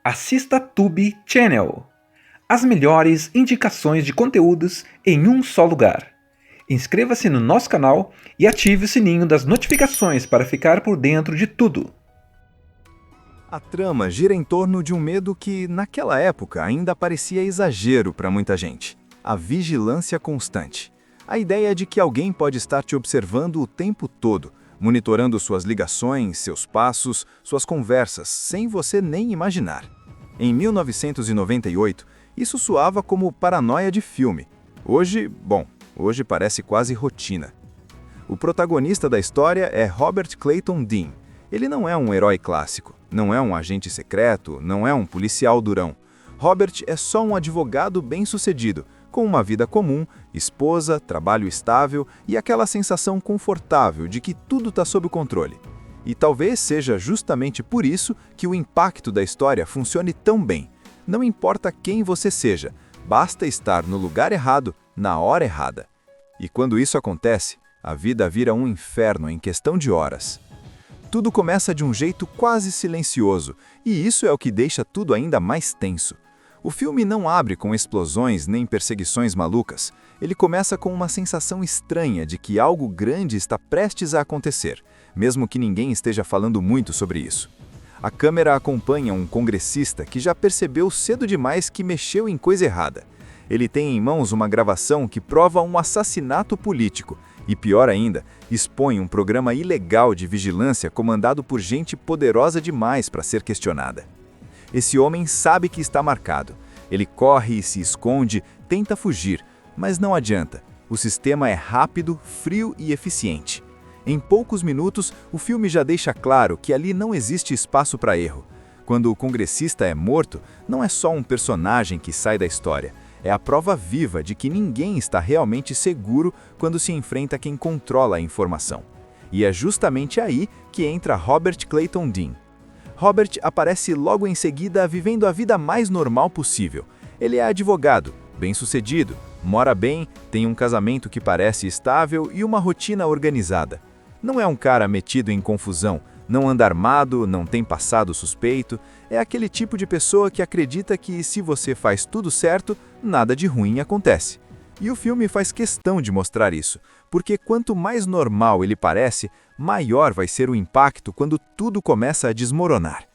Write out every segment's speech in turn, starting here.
Assista Tube Channel. As melhores indicações de conteúdos em um só lugar. Inscreva-se no nosso canal e ative o sininho das notificações para ficar por dentro de tudo. A trama gira em torno de um medo que, naquela época, ainda parecia exagero para muita gente: a vigilância constante. A ideia de que alguém pode estar te observando o tempo todo, monitorando suas ligações, seus passos, suas conversas, sem você nem imaginar. Em 1998, isso soava como paranoia de filme. Hoje parece quase rotina. O protagonista da história é Robert Clayton Dean. Ele não é um herói clássico, não é um agente secreto, não é um policial durão. Robert é só um advogado bem-sucedido, com uma vida comum, esposa, trabalho estável e aquela sensação confortável de que tudo está sob controle. E talvez seja justamente por isso que o impacto da história funcione tão bem. Não importa quem você seja, basta estar no lugar errado, na hora errada. E quando isso acontece, a vida vira um inferno em questão de horas. Tudo começa de um jeito quase silencioso, e isso é o que deixa tudo ainda mais tenso. O filme não abre com explosões nem perseguições malucas. Ele começa com uma sensação estranha de que algo grande está prestes a acontecer, mesmo que ninguém esteja falando muito sobre isso. A câmera acompanha um congressista que já percebeu cedo demais que mexeu em coisa errada. Ele tem em mãos uma gravação que prova um assassinato político e, pior ainda, expõe um programa ilegal de vigilância comandado por gente poderosa demais para ser questionada. Esse homem sabe que está marcado. Ele corre e se esconde, tenta fugir, mas não adianta. O sistema é rápido, frio e eficiente. Em poucos minutos, o filme já deixa claro que ali não existe espaço para erro. Quando o congressista é morto, não é só um personagem que sai da história. É a prova viva de que ninguém está realmente seguro quando se enfrenta quem controla a informação. E é justamente aí que entra Robert Clayton Dean. Robert aparece logo em seguida vivendo a vida mais normal possível. Ele é advogado, bem-sucedido, mora bem, tem um casamento que parece estável e uma rotina organizada. Não é um cara metido em confusão, não anda armado, não tem passado suspeito. É aquele tipo de pessoa que acredita que se você faz tudo certo, nada de ruim acontece. E o filme faz questão de mostrar isso, porque quanto mais normal ele parece, maior vai ser o impacto quando tudo começa a desmoronar.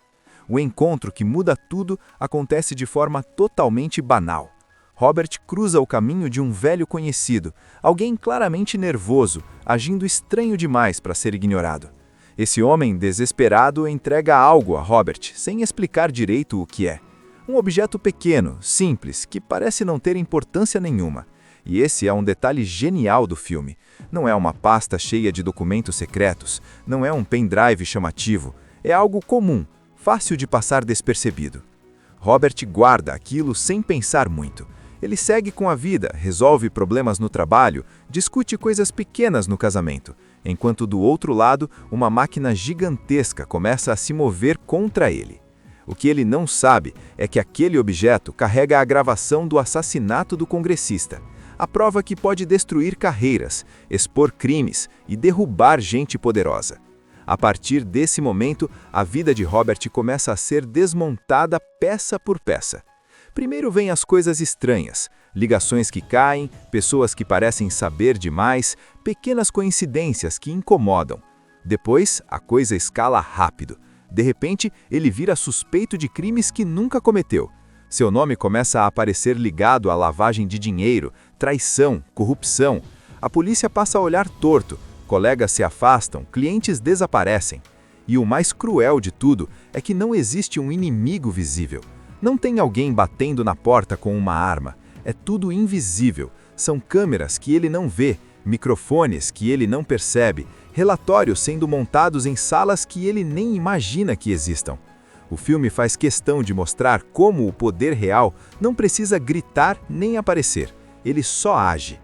O encontro que muda tudo acontece de forma totalmente banal. Robert cruza o caminho de um velho conhecido, alguém claramente nervoso, agindo estranho demais para ser ignorado. Esse homem desesperado entrega algo a Robert, sem explicar direito o que é. Um objeto pequeno, simples, que parece não ter importância nenhuma. E esse é um detalhe genial do filme. Não é uma pasta cheia de documentos secretos, não é um pendrive chamativo, é algo comum, fácil de passar despercebido. Robert guarda aquilo sem pensar muito. Ele segue com a vida, resolve problemas no trabalho, discute coisas pequenas no casamento, enquanto do outro lado, uma máquina gigantesca começa a se mover contra ele. O que ele não sabe é que aquele objeto carrega a gravação do assassinato do congressista. A prova que pode destruir carreiras, expor crimes e derrubar gente poderosa. A partir desse momento, a vida de Robert começa a ser desmontada peça por peça. Primeiro vêm as coisas estranhas, ligações que caem, pessoas que parecem saber demais, pequenas coincidências que incomodam. Depois, a coisa escala rápido. De repente, ele vira suspeito de crimes que nunca cometeu. Seu nome começa a aparecer ligado à lavagem de dinheiro, traição, corrupção. A polícia passa a olhar torto, colegas se afastam, clientes desaparecem. E o mais cruel de tudo é que não existe um inimigo visível. Não tem alguém batendo na porta com uma arma. É tudo invisível. São câmeras que ele não vê, microfones que ele não percebe, relatórios sendo montados em salas que ele nem imagina que existam. O filme faz questão de mostrar como o poder real não precisa gritar nem aparecer, ele só age.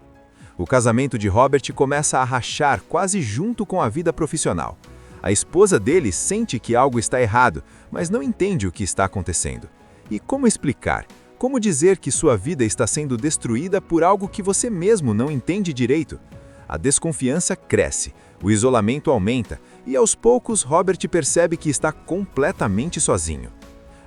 O casamento de Robert começa a rachar quase junto com a vida profissional. A esposa dele sente que algo está errado, mas não entende o que está acontecendo. E como explicar? Como dizer que sua vida está sendo destruída por algo que você mesmo não entende direito? A desconfiança cresce, o isolamento aumenta e aos poucos Robert percebe que está completamente sozinho.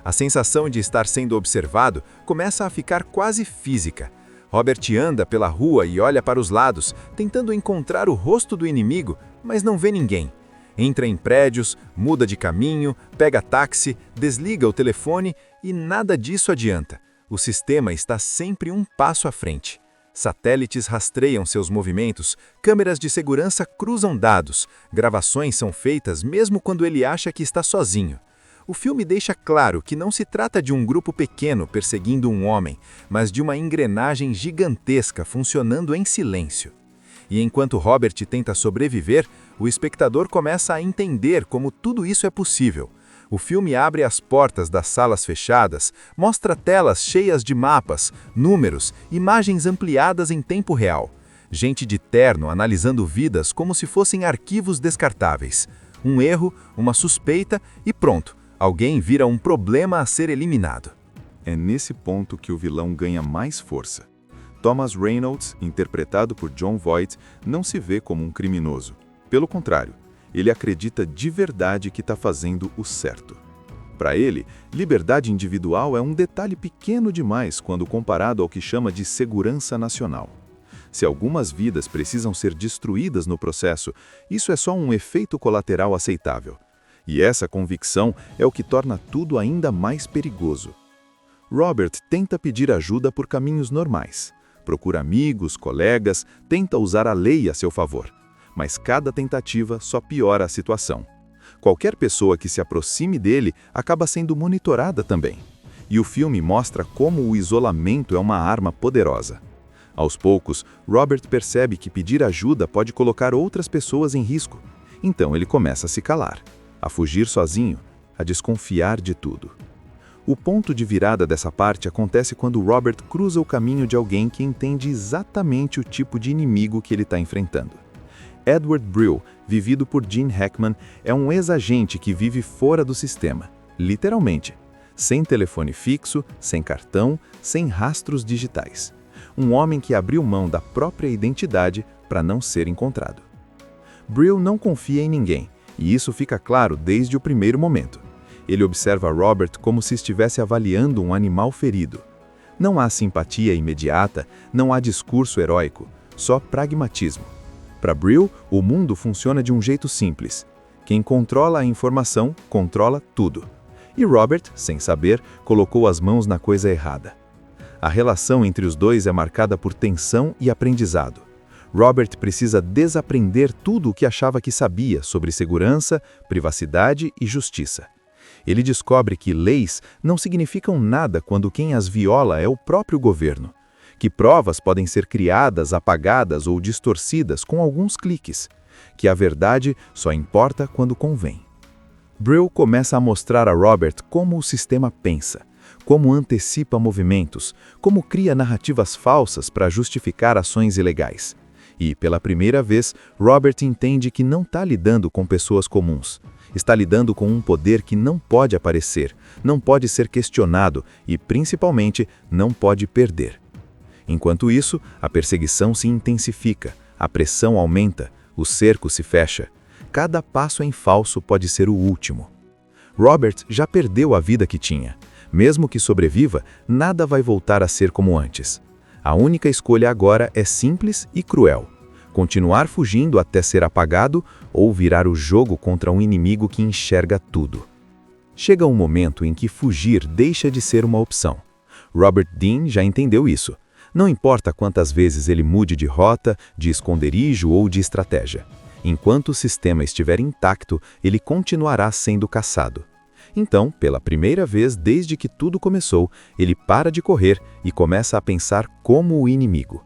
A sensação de estar sendo observado começa a ficar quase física. Robert anda pela rua e olha para os lados, tentando encontrar o rosto do inimigo, mas não vê ninguém. Entra em prédios, muda de caminho, pega táxi, desliga o telefone e nada disso adianta. O sistema está sempre um passo à frente. Satélites rastreiam seus movimentos, câmeras de segurança cruzam dados, gravações são feitas mesmo quando ele acha que está sozinho. O filme deixa claro que não se trata de um grupo pequeno perseguindo um homem, mas de uma engrenagem gigantesca funcionando em silêncio. E enquanto Robert tenta sobreviver, o espectador começa a entender como tudo isso é possível. O filme abre as portas das salas fechadas, mostra telas cheias de mapas, números, imagens ampliadas em tempo real. Gente de terno analisando vidas como se fossem arquivos descartáveis. Um erro, uma suspeita e pronto. Alguém vira um problema a ser eliminado. É nesse ponto que o vilão ganha mais força. Thomas Reynolds, interpretado por Jon Voight, não se vê como um criminoso. Pelo contrário, ele acredita de verdade que está fazendo o certo. Para ele, liberdade individual é um detalhe pequeno demais quando comparado ao que chama de segurança nacional. Se algumas vidas precisam ser destruídas no processo, isso é só um efeito colateral aceitável. E essa convicção é o que torna tudo ainda mais perigoso. Robert tenta pedir ajuda por caminhos normais. Procura amigos, colegas, tenta usar a lei a seu favor. Mas cada tentativa só piora a situação. Qualquer pessoa que se aproxime dele acaba sendo monitorada também. E o filme mostra como o isolamento é uma arma poderosa. Aos poucos, Robert percebe que pedir ajuda pode colocar outras pessoas em risco. Então ele começa a se calar, a fugir sozinho, a desconfiar de tudo. O ponto de virada dessa parte acontece quando Robert cruza o caminho de alguém que entende exatamente o tipo de inimigo que ele está enfrentando. Edward Brill, vivido por Gene Hackman, é um ex-agente que vive fora do sistema, literalmente, sem telefone fixo, sem cartão, sem rastros digitais. Um homem que abriu mão da própria identidade para não ser encontrado. Brill não confia em ninguém, e isso fica claro desde o primeiro momento. Ele observa Robert como se estivesse avaliando um animal ferido. Não há simpatia imediata, não há discurso heróico, só pragmatismo. Para Brill, o mundo funciona de um jeito simples. Quem controla a informação, controla tudo. E Robert, sem saber, colocou as mãos na coisa errada. A relação entre os dois é marcada por tensão e aprendizado. Robert precisa desaprender tudo o que achava que sabia sobre segurança, privacidade e justiça. Ele descobre que leis não significam nada quando quem as viola é o próprio governo, que provas podem ser criadas, apagadas ou distorcidas com alguns cliques, que a verdade só importa quando convém. Brill começa a mostrar a Robert como o sistema pensa, como antecipa movimentos, como cria narrativas falsas para justificar ações ilegais. E, pela primeira vez, Robert entende que não está lidando com pessoas comuns. Está lidando com um poder que não pode aparecer, não pode ser questionado e, principalmente, não pode perder. Enquanto isso, a perseguição se intensifica, a pressão aumenta, o cerco se fecha. Cada passo em falso pode ser o último. Robert já perdeu a vida que tinha. Mesmo que sobreviva, nada vai voltar a ser como antes. A única escolha agora é simples e cruel. Continuar fugindo até ser apagado ou virar o jogo contra um inimigo que enxerga tudo. Chega um momento em que fugir deixa de ser uma opção. Robert Dean já entendeu isso. Não importa quantas vezes ele mude de rota, de esconderijo ou de estratégia. Enquanto o sistema estiver intacto, ele continuará sendo caçado. Então, pela primeira vez desde que tudo começou, ele para de correr e começa a pensar como o inimigo.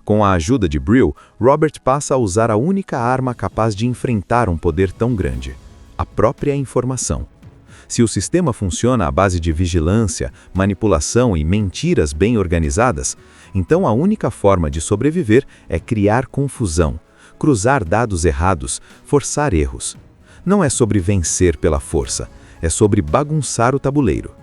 Com a ajuda de Brill, Robert passa a usar a única arma capaz de enfrentar um poder tão grande: a própria informação. Se o sistema funciona à base de vigilância, manipulação e mentiras bem organizadas, então a única forma de sobreviver é criar confusão, cruzar dados errados, forçar erros. Não é sobre vencer pela força, é sobre bagunçar o tabuleiro.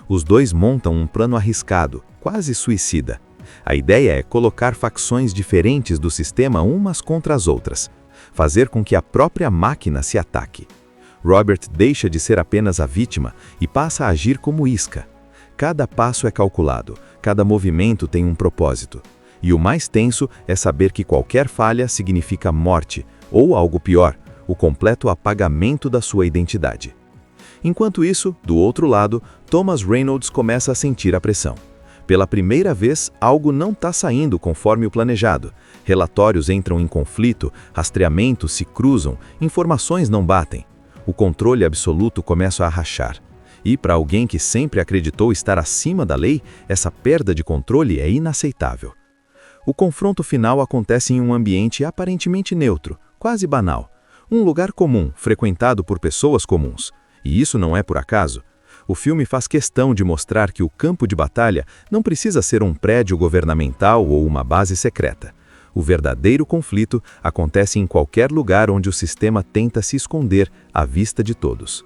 Os dois montam um plano arriscado, quase suicida. A ideia é colocar facções diferentes do sistema umas contra as outras, fazer com que a própria máquina se ataque. Robert deixa de ser apenas a vítima e passa a agir como isca. Cada passo é calculado, cada movimento tem um propósito. E o mais tenso é saber que qualquer falha significa morte, ou algo pior, o completo apagamento da sua identidade. Enquanto isso, do outro lado, Thomas Reynolds começa a sentir a pressão. Pela primeira vez, algo não está saindo conforme o planejado. Relatórios entram em conflito, rastreamentos se cruzam, informações não batem. O controle absoluto começa a rachar. E, para alguém que sempre acreditou estar acima da lei, essa perda de controle é inaceitável. O confronto final acontece em um ambiente aparentemente neutro, quase banal. Um lugar comum, frequentado por pessoas comuns. E isso não é por acaso. O filme faz questão de mostrar que o campo de batalha não precisa ser um prédio governamental ou uma base secreta. O verdadeiro conflito acontece em qualquer lugar onde o sistema tenta se esconder à vista de todos.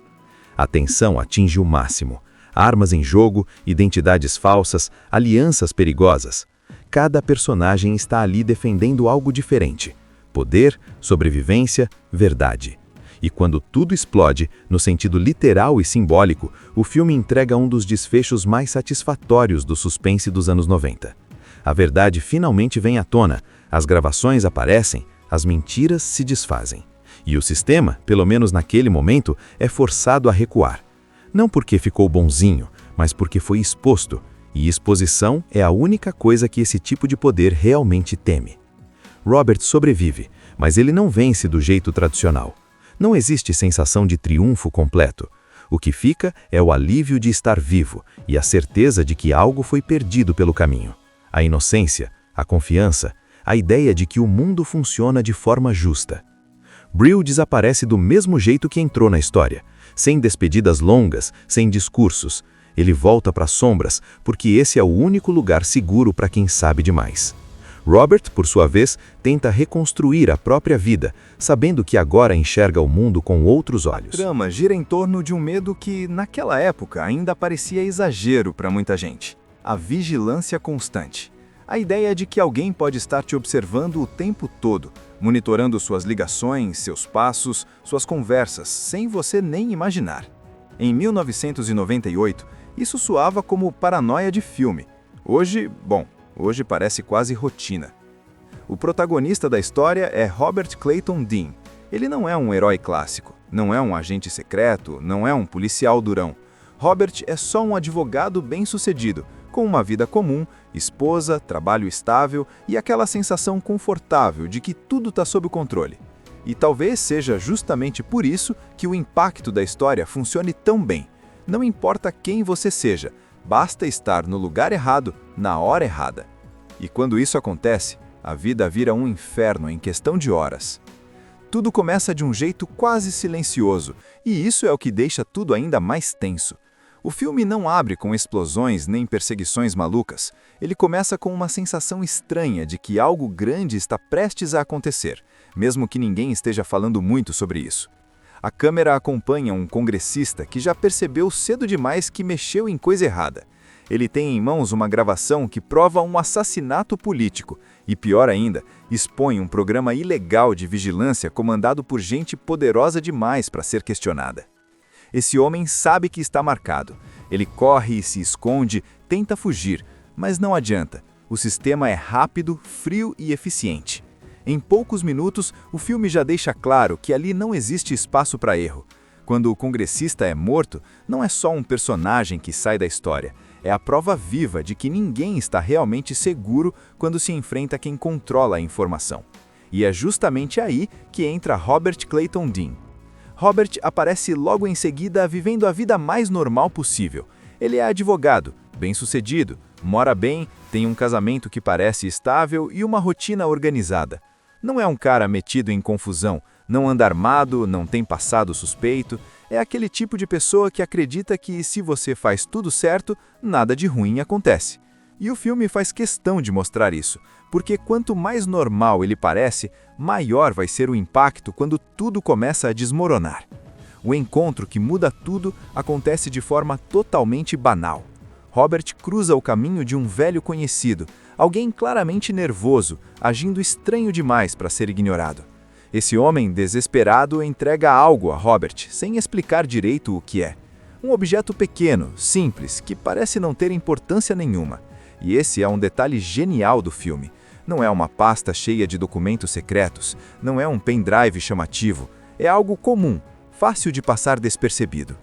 A tensão atinge o máximo. Armas em jogo, identidades falsas, alianças perigosas. Cada personagem está ali defendendo algo diferente. Poder, sobrevivência, verdade. E quando tudo explode, no sentido literal e simbólico, o filme entrega um dos desfechos mais satisfatórios do suspense dos anos 90. A verdade finalmente vem à tona, as gravações aparecem, as mentiras se desfazem. E o sistema, pelo menos naquele momento, é forçado a recuar. Não porque ficou bonzinho, mas porque foi exposto, e exposição é a única coisa que esse tipo de poder realmente teme. Robert sobrevive, mas ele não vence do jeito tradicional. Não existe sensação de triunfo completo. O que fica é o alívio de estar vivo e a certeza de que algo foi perdido pelo caminho. A inocência, a confiança, a ideia de que o mundo funciona de forma justa. Brill desaparece do mesmo jeito que entrou na história, sem despedidas longas, sem discursos. Ele volta para as sombras, porque esse é o único lugar seguro para quem sabe demais. Robert, por sua vez, tenta reconstruir a própria vida, sabendo que agora enxerga o mundo com outros olhos. A trama gira em torno de um medo que, naquela época, ainda parecia exagero para muita gente. A vigilância constante. A ideia de que alguém pode estar te observando o tempo todo, monitorando suas ligações, seus passos, suas conversas, sem você nem imaginar. Em 1998, isso soava como paranoia de filme. Hoje parece quase rotina. O protagonista da história é Robert Clayton Dean. Ele não é um herói clássico, não é um agente secreto, não é um policial durão. Robert é só um advogado bem-sucedido, com uma vida comum, esposa, trabalho estável e aquela sensação confortável de que tudo está sob controle. E talvez seja justamente por isso que o impacto da história funcione tão bem. Não importa quem você seja, basta estar no lugar errado, na hora errada. E quando isso acontece, a vida vira um inferno em questão de horas. Tudo começa de um jeito quase silencioso, e isso é o que deixa tudo ainda mais tenso. O filme não abre com explosões nem perseguições malucas. Ele começa com uma sensação estranha de que algo grande está prestes a acontecer, mesmo que ninguém esteja falando muito sobre isso. A câmera acompanha um congressista que já percebeu cedo demais que mexeu em coisa errada. Ele tem em mãos uma gravação que prova um assassinato político e, pior ainda, expõe um programa ilegal de vigilância comandado por gente poderosa demais para ser questionada. Esse homem sabe que está marcado. Ele corre e se esconde, tenta fugir, mas não adianta. O sistema é rápido, frio e eficiente. Em poucos minutos, o filme já deixa claro que ali não existe espaço para erro. Quando o congressista é morto, não é só um personagem que sai da história. É a prova viva de que ninguém está realmente seguro quando se enfrenta quem controla a informação. E é justamente aí que entra Robert Clayton Dean. Robert aparece logo em seguida vivendo a vida mais normal possível. Ele é advogado, bem-sucedido, mora bem, tem um casamento que parece estável e uma rotina organizada. Não é um cara metido em confusão, não anda armado, não tem passado suspeito. É aquele tipo de pessoa que acredita que se você faz tudo certo, nada de ruim acontece. E o filme faz questão de mostrar isso, porque quanto mais normal ele parece, maior vai ser o impacto quando tudo começa a desmoronar. O encontro que muda tudo acontece de forma totalmente banal. Robert cruza o caminho de um velho conhecido, alguém claramente nervoso, agindo estranho demais para ser ignorado. Esse homem desesperado entrega algo a Robert, sem explicar direito o que é. Um objeto pequeno, simples, que parece não ter importância nenhuma. E esse é um detalhe genial do filme. Não é uma pasta cheia de documentos secretos, não é um pendrive chamativo, é algo comum, fácil de passar despercebido.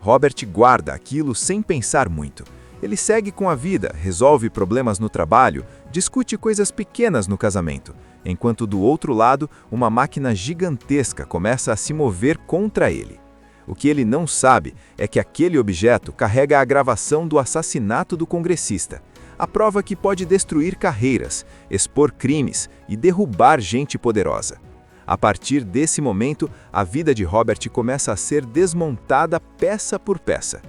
Robert guarda aquilo sem pensar muito. Ele segue com a vida, resolve problemas no trabalho, discute coisas pequenas no casamento, enquanto do outro lado, uma máquina gigantesca começa a se mover contra ele. O que ele não sabe é que aquele objeto carrega a gravação do assassinato do congressista, a prova que pode destruir carreiras, expor crimes e derrubar gente poderosa. A partir desse momento, a vida de Robert começa a ser desmontada peça por peça.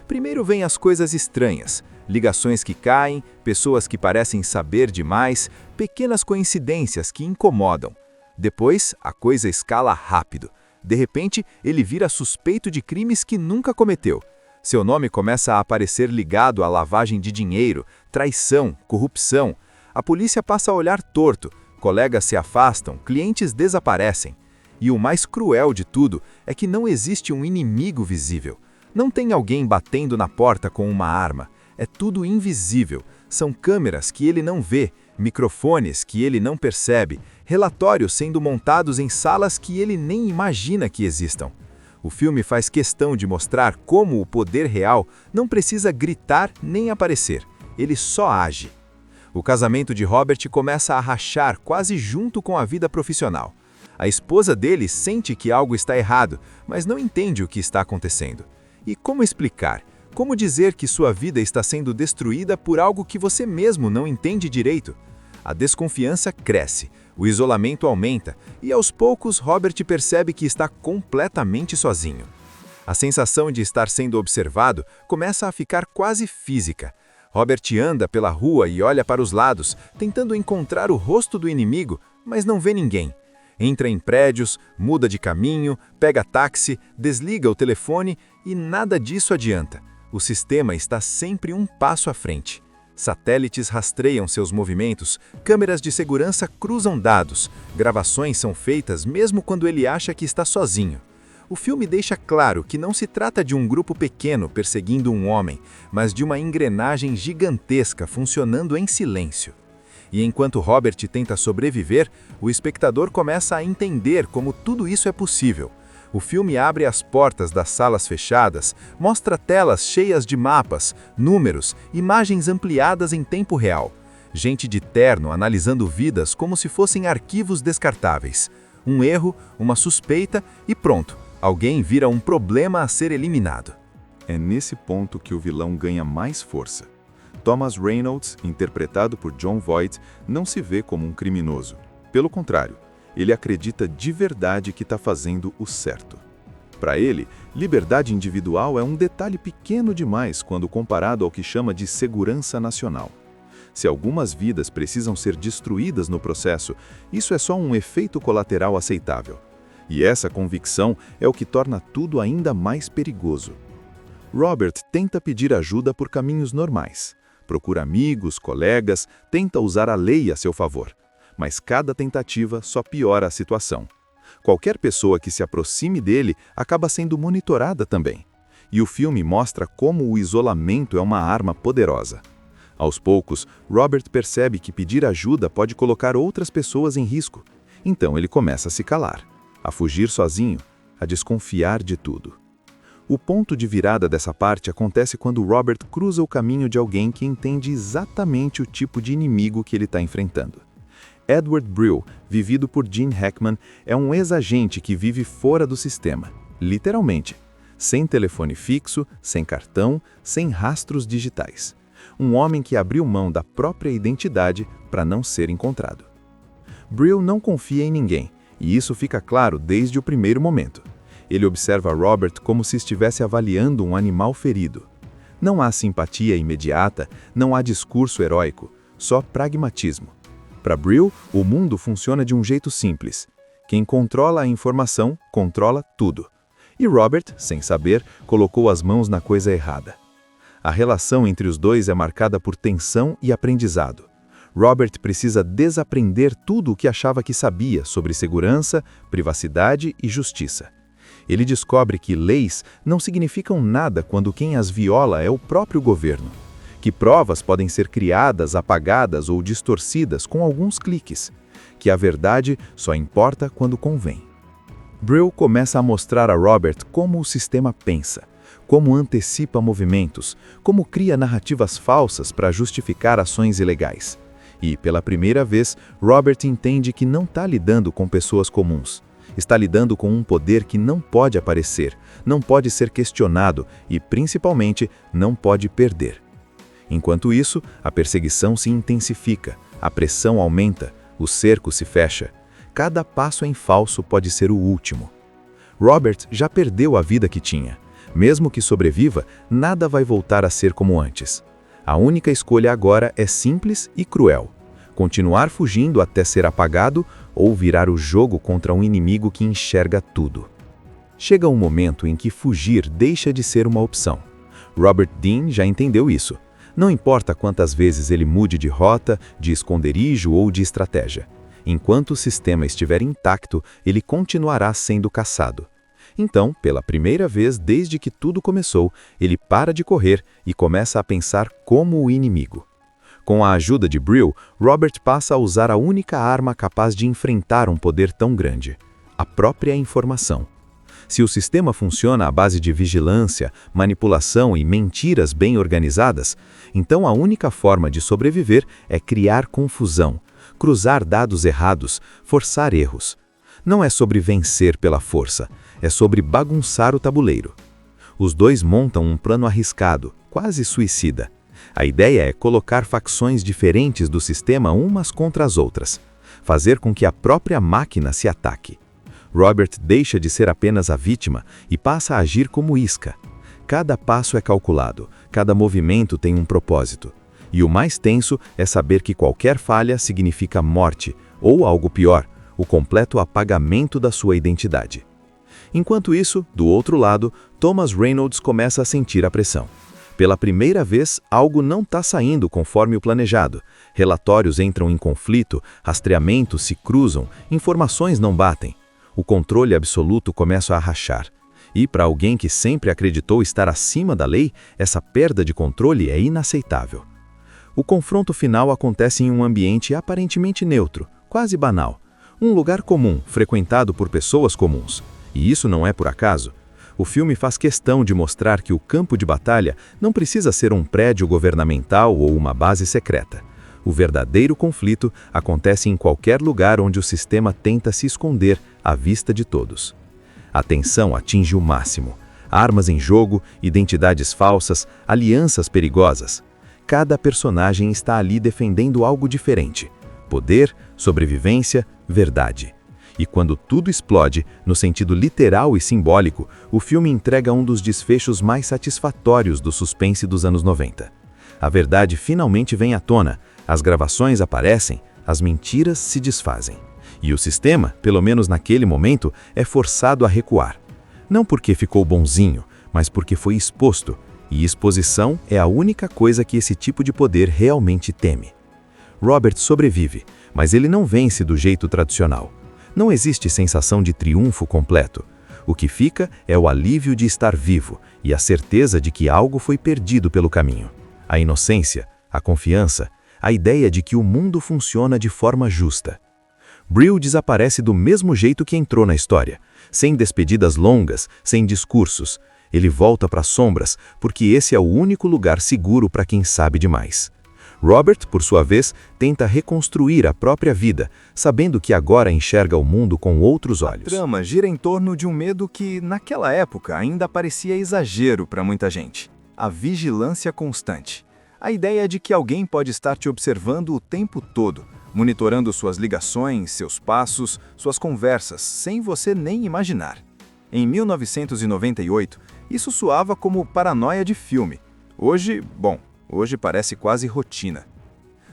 Primeiro vêm as coisas estranhas, ligações que caem, pessoas que parecem saber demais, pequenas coincidências que incomodam. Depois, a coisa escala rápido. De repente, ele vira suspeito de crimes que nunca cometeu. Seu nome começa a aparecer ligado à lavagem de dinheiro, traição, corrupção. A polícia passa a olhar torto, colegas se afastam, clientes desaparecem. E o mais cruel de tudo é que não existe um inimigo visível. Não tem alguém batendo na porta com uma arma. É tudo invisível. São câmeras que ele não vê, microfones que ele não percebe, relatórios sendo montados em salas que ele nem imagina que existam. O filme faz questão de mostrar como o poder real não precisa gritar nem aparecer. Ele só age. O casamento de Robert começa a rachar quase junto com a vida profissional. A esposa dele sente que algo está errado, mas não entende o que está acontecendo. E como explicar? Como dizer que sua vida está sendo destruída por algo que você mesmo não entende direito? A desconfiança cresce, o isolamento aumenta e aos poucos Robert percebe que está completamente sozinho. A sensação de estar sendo observado começa a ficar quase física. Robert anda pela rua e olha para os lados, tentando encontrar o rosto do inimigo, mas não vê ninguém. Entra em prédios, muda de caminho, pega táxi, desliga o telefone e nada disso adianta. O sistema está sempre um passo à frente. Satélites rastreiam seus movimentos, câmeras de segurança cruzam dados, gravações são feitas mesmo quando ele acha que está sozinho. O filme deixa claro que não se trata de um grupo pequeno perseguindo um homem, mas de uma engrenagem gigantesca funcionando em silêncio. E enquanto Robert tenta sobreviver, o espectador começa a entender como tudo isso é possível. O filme abre as portas das salas fechadas, mostra telas cheias de mapas, números, imagens ampliadas em tempo real. Gente de terno analisando vidas como se fossem arquivos descartáveis. Um erro, uma suspeita e pronto, alguém vira um problema a ser eliminado. É nesse ponto que o vilão ganha mais força. Thomas Reynolds, interpretado por Jon Voight, não se vê como um criminoso. Pelo contrário, ele acredita de verdade que está fazendo o certo. Para ele, liberdade individual é um detalhe pequeno demais quando comparado ao que chama de segurança nacional. Se algumas vidas precisam ser destruídas no processo, isso é só um efeito colateral aceitável. E essa convicção é o que torna tudo ainda mais perigoso. Robert tenta pedir ajuda por caminhos normais. Procura amigos, colegas, tenta usar a lei a seu favor. Mas cada tentativa só piora a situação. Qualquer pessoa que se aproxime dele acaba sendo monitorada também. E o filme mostra como o isolamento é uma arma poderosa. Aos poucos, Robert percebe que pedir ajuda pode colocar outras pessoas em risco. Então ele começa a se calar, a fugir sozinho, a desconfiar de tudo. O ponto de virada dessa parte acontece quando Robert cruza o caminho de alguém que entende exatamente o tipo de inimigo que ele está enfrentando. Edward Brill, vivido por Gene Hackman, é um ex-agente que vive fora do sistema, literalmente, sem telefone fixo, sem cartão, sem rastros digitais. Um homem que abriu mão da própria identidade para não ser encontrado. Brill não confia em ninguém, e isso fica claro desde o primeiro momento. Ele observa Robert como se estivesse avaliando um animal ferido. Não há simpatia imediata, não há discurso heróico, só pragmatismo. Para Brill, o mundo funciona de um jeito simples. Quem controla a informação, controla tudo. E Robert, sem saber, colocou as mãos na coisa errada. A relação entre os dois é marcada por tensão e aprendizado. Robert precisa desaprender tudo o que achava que sabia sobre segurança, privacidade e justiça. Ele descobre que leis não significam nada quando quem as viola é o próprio governo, que provas podem ser criadas, apagadas ou distorcidas com alguns cliques, que a verdade só importa quando convém. Brill começa a mostrar a Robert como o sistema pensa, como antecipa movimentos, como cria narrativas falsas para justificar ações ilegais. E, pela primeira vez, Robert entende que não está lidando com pessoas comuns. Está lidando com um poder que não pode aparecer, não pode ser questionado e, principalmente, não pode perder. Enquanto isso, a perseguição se intensifica, a pressão aumenta, o cerco se fecha. Cada passo em falso pode ser o último. Robert já perdeu a vida que tinha. Mesmo que sobreviva, nada vai voltar a ser como antes. A única escolha agora é simples e cruel: continuar fugindo até ser apagado ou virar o jogo contra um inimigo que enxerga tudo. Chega um momento em que fugir deixa de ser uma opção. Robert Dean já entendeu isso. Não importa quantas vezes ele mude de rota, de esconderijo ou de estratégia. Enquanto o sistema estiver intacto, ele continuará sendo caçado. Então, pela primeira vez desde que tudo começou, ele para de correr e começa a pensar como o inimigo. Com a ajuda de Brill, Robert passa a usar a única arma capaz de enfrentar um poder tão grande: a própria informação. Se o sistema funciona à base de vigilância, manipulação e mentiras bem organizadas, então a única forma de sobreviver é criar confusão, cruzar dados errados, forçar erros. Não é sobre vencer pela força, é sobre bagunçar o tabuleiro. Os dois montam um plano arriscado, quase suicida. A ideia é colocar facções diferentes do sistema umas contra as outras, fazer com que a própria máquina se ataque. Robert deixa de ser apenas a vítima e passa a agir como isca. Cada passo é calculado, cada movimento tem um propósito. E o mais tenso é saber que qualquer falha significa morte, ou algo pior, o completo apagamento da sua identidade. Enquanto isso, do outro lado, Thomas Reynolds começa a sentir a pressão. Pela primeira vez, algo não está saindo conforme o planejado. Relatórios entram em conflito, rastreamentos se cruzam, informações não batem. O controle absoluto começa a rachar. E, para alguém que sempre acreditou estar acima da lei, essa perda de controle é inaceitável. O confronto final acontece em um ambiente aparentemente neutro, quase banal. Um lugar comum, frequentado por pessoas comuns. E isso não é por acaso. O filme faz questão de mostrar que o campo de batalha não precisa ser um prédio governamental ou uma base secreta. O verdadeiro conflito acontece em qualquer lugar onde o sistema tenta se esconder à vista de todos. A tensão atinge o máximo. Armas em jogo, identidades falsas, alianças perigosas. Cada personagem está ali defendendo algo diferente: poder, sobrevivência, verdade. E quando tudo explode, no sentido literal e simbólico, o filme entrega um dos desfechos mais satisfatórios do suspense dos anos 90. A verdade finalmente vem à tona, as gravações aparecem, as mentiras se desfazem. E o sistema, pelo menos naquele momento, é forçado a recuar. Não porque ficou bonzinho, mas porque foi exposto. E exposição é a única coisa que esse tipo de poder realmente teme. Robert sobrevive, mas ele não vence do jeito tradicional. Não existe sensação de triunfo completo. O que fica é o alívio de estar vivo e a certeza de que algo foi perdido pelo caminho. A inocência, a confiança, a ideia de que o mundo funciona de forma justa. Brill desaparece do mesmo jeito que entrou na história, sem despedidas longas, sem discursos. Ele volta para as sombras, porque esse é o único lugar seguro para quem sabe demais. Robert, por sua vez, tenta reconstruir a própria vida, sabendo que agora enxerga o mundo com outros olhos. A trama gira em torno de um medo que, naquela época, ainda parecia exagero para muita gente: a vigilância constante. A ideia de que alguém pode estar te observando o tempo todo, monitorando suas ligações, seus passos, suas conversas, sem você nem imaginar. Em 1998, isso soava como paranoia de filme. Hoje parece quase rotina.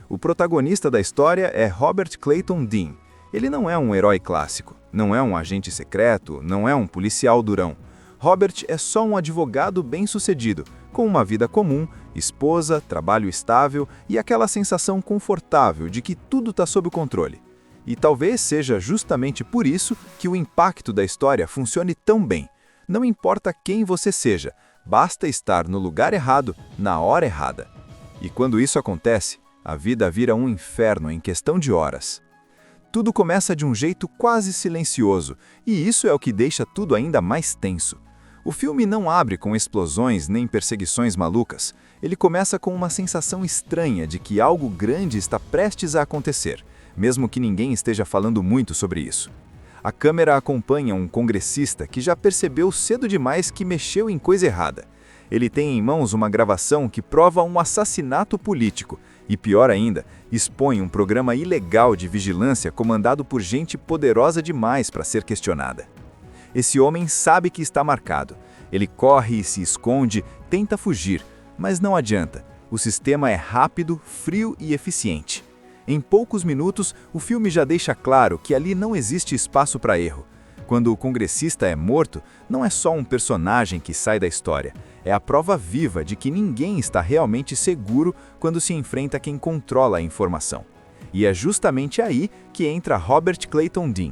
O protagonista da história é Robert Clayton Dean. Ele não é um herói clássico, não é um agente secreto, não é um policial durão. Robert é só um advogado bem-sucedido, com uma vida comum, esposa, trabalho estável e aquela sensação confortável de que tudo está sob controle. E talvez seja justamente por isso que o impacto da história funcione tão bem. Não importa quem você seja, basta estar no lugar errado, na hora errada. E quando isso acontece, a vida vira um inferno em questão de horas. Tudo começa de um jeito quase silencioso, e isso é o que deixa tudo ainda mais tenso. O filme não abre com explosões nem perseguições malucas. Ele começa com uma sensação estranha de que algo grande está prestes a acontecer, mesmo que ninguém esteja falando muito sobre isso. A câmera acompanha um congressista que já percebeu cedo demais que mexeu em coisa errada. Ele tem em mãos uma gravação que prova um assassinato político e, pior ainda, expõe um programa ilegal de vigilância comandado por gente poderosa demais para ser questionada. Esse homem sabe que está marcado. Ele corre e se esconde, tenta fugir, mas não adianta. O sistema é rápido, frio e eficiente. Em poucos minutos, o filme já deixa claro que ali não existe espaço para erro. Quando o congressista é morto, não é só um personagem que sai da história. É a prova viva de que ninguém está realmente seguro quando se enfrenta quem controla a informação. E é justamente aí que entra Robert Clayton Dean.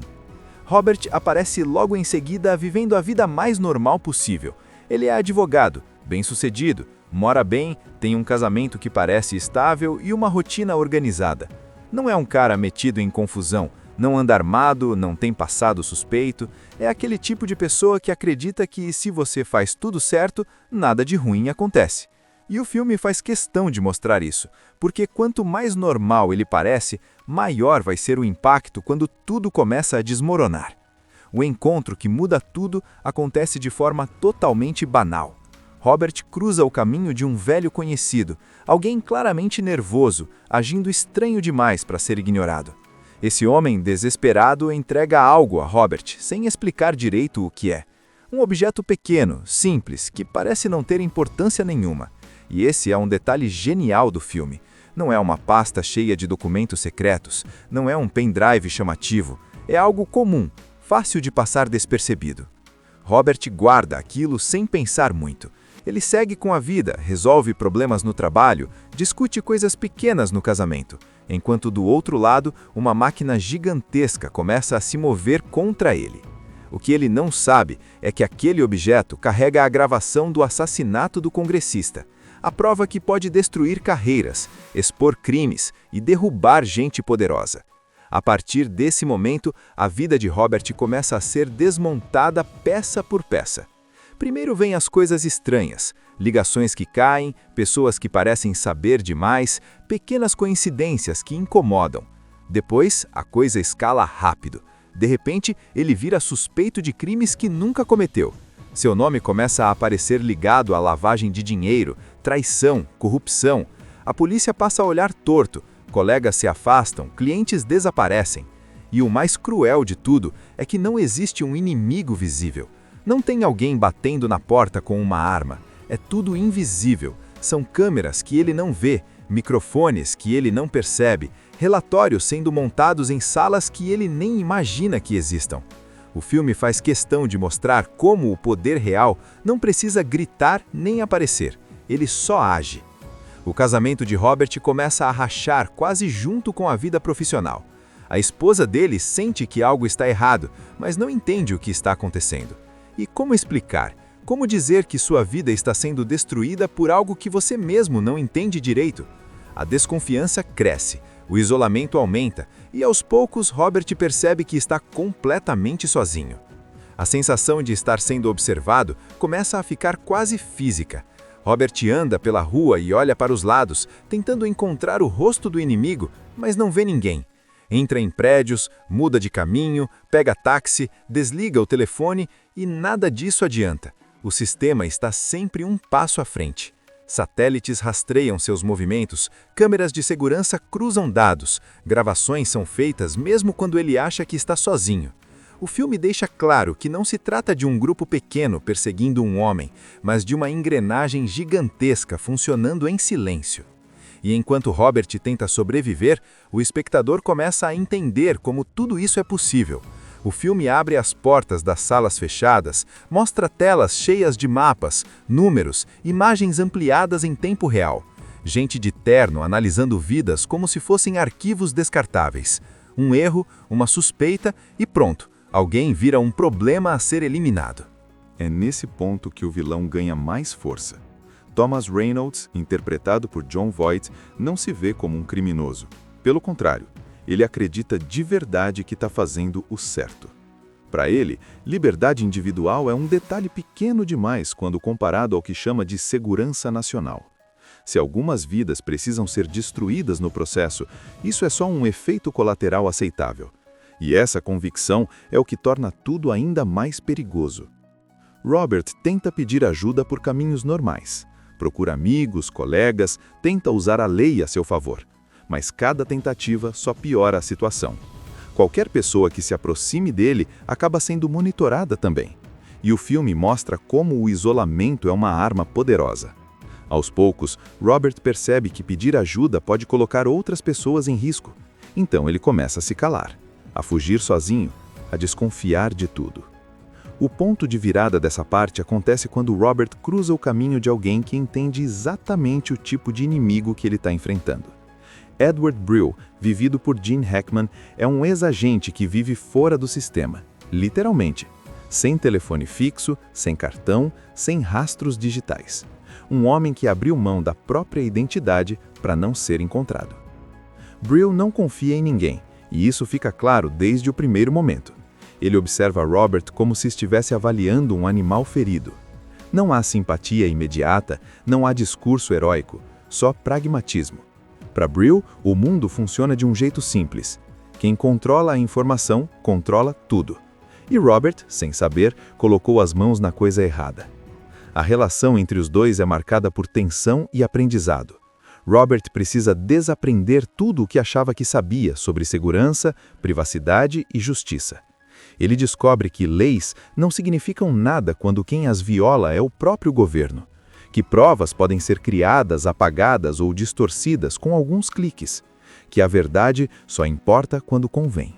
Robert aparece logo em seguida vivendo a vida mais normal possível. Ele é advogado, bem-sucedido, mora bem, tem um casamento que parece estável e uma rotina organizada. Não é um cara metido em confusão, não anda armado, não tem passado suspeito. É aquele tipo de pessoa que acredita que se você faz tudo certo, nada de ruim acontece. E o filme faz questão de mostrar isso, porque quanto mais normal ele parece, maior vai ser o impacto quando tudo começa a desmoronar. O encontro que muda tudo acontece de forma totalmente banal. Robert cruza o caminho de um velho conhecido, alguém claramente nervoso, agindo estranho demais para ser ignorado. Esse homem desesperado entrega algo a Robert, sem explicar direito o que é. Um objeto pequeno, simples, que parece não ter importância nenhuma. E esse é um detalhe genial do filme. Não é uma pasta cheia de documentos secretos, não é um pendrive chamativo. É algo comum, fácil de passar despercebido. Robert guarda aquilo sem pensar muito. Ele segue com a vida, resolve problemas no trabalho, discute coisas pequenas no casamento, enquanto do outro lado, uma máquina gigantesca começa a se mover contra ele. O que ele não sabe é que aquele objeto carrega a gravação do assassinato do congressista, a prova que pode destruir carreiras, expor crimes e derrubar gente poderosa. A partir desse momento, a vida de Robert começa a ser desmontada peça por peça. Primeiro vêm as coisas estranhas, ligações que caem, pessoas que parecem saber demais, pequenas coincidências que incomodam. Depois, a coisa escala rápido. De repente, ele vira suspeito de crimes que nunca cometeu. Seu nome começa a aparecer ligado à lavagem de dinheiro, traição, corrupção. A polícia passa a olhar torto, colegas se afastam, clientes desaparecem. E o mais cruel de tudo é que não existe um inimigo visível. Não tem alguém batendo na porta com uma arma. É tudo invisível. São câmeras que ele não vê, microfones que ele não percebe, relatórios sendo montados em salas que ele nem imagina que existam. O filme faz questão de mostrar como o poder real não precisa gritar nem aparecer. Ele só age. O casamento de Robert começa a rachar quase junto com a vida profissional. A esposa dele sente que algo está errado, mas não entende o que está acontecendo. E como explicar? Como dizer que sua vida está sendo destruída por algo que você mesmo não entende direito? A desconfiança cresce, o isolamento aumenta e aos poucos Robert percebe que está completamente sozinho. A sensação de estar sendo observado começa a ficar quase física. Robert anda pela rua e olha para os lados, tentando encontrar o rosto do inimigo, mas não vê ninguém. Entra em prédios, muda de caminho, pega táxi, desliga o telefone e nada disso adianta. O sistema está sempre um passo à frente. Satélites rastreiam seus movimentos, câmeras de segurança cruzam dados, gravações são feitas mesmo quando ele acha que está sozinho. O filme deixa claro que não se trata de um grupo pequeno perseguindo um homem, mas de uma engrenagem gigantesca funcionando em silêncio. E enquanto Robert tenta sobreviver, o espectador começa a entender como tudo isso é possível. O filme abre as portas das salas fechadas, mostra telas cheias de mapas, números, imagens ampliadas em tempo real. Gente de terno analisando vidas como se fossem arquivos descartáveis. Um erro, uma suspeita e pronto, alguém vira um problema a ser eliminado. É nesse ponto que o vilão ganha mais força. Thomas Reynolds, interpretado por Jon Voight, não se vê como um criminoso. Pelo contrário, ele acredita de verdade que está fazendo o certo. Para ele, liberdade individual é um detalhe pequeno demais quando comparado ao que chama de segurança nacional. Se algumas vidas precisam ser destruídas no processo, isso é só um efeito colateral aceitável. E essa convicção é o que torna tudo ainda mais perigoso. Robert tenta pedir ajuda por caminhos normais. Procura amigos, colegas, tenta usar a lei a seu favor. Mas cada tentativa só piora a situação. Qualquer pessoa que se aproxime dele acaba sendo monitorada também. E o filme mostra como o isolamento é uma arma poderosa. Aos poucos, Robert percebe que pedir ajuda pode colocar outras pessoas em risco. Então ele começa a se calar, a fugir sozinho, a desconfiar de tudo. O ponto de virada dessa parte acontece quando Robert cruza o caminho de alguém que entende exatamente o tipo de inimigo que ele está enfrentando. Edward Brill, vivido por Gene Hackman, é um ex-agente que vive fora do sistema, literalmente, sem telefone fixo, sem cartão, sem rastros digitais. Um homem que abriu mão da própria identidade para não ser encontrado. Brill não confia em ninguém, e isso fica claro desde o primeiro momento. Ele observa Robert como se estivesse avaliando um animal ferido. Não há simpatia imediata, não há discurso heróico, só pragmatismo. Para Brill, o mundo funciona de um jeito simples. Quem controla a informação, controla tudo. E Robert, sem saber, colocou as mãos na coisa errada. A relação entre os dois é marcada por tensão e aprendizado. Robert precisa desaprender tudo o que achava que sabia sobre segurança, privacidade e justiça. Ele descobre que leis não significam nada quando quem as viola é o próprio governo. Que provas podem ser criadas, apagadas ou distorcidas com alguns cliques, que a verdade só importa quando convém.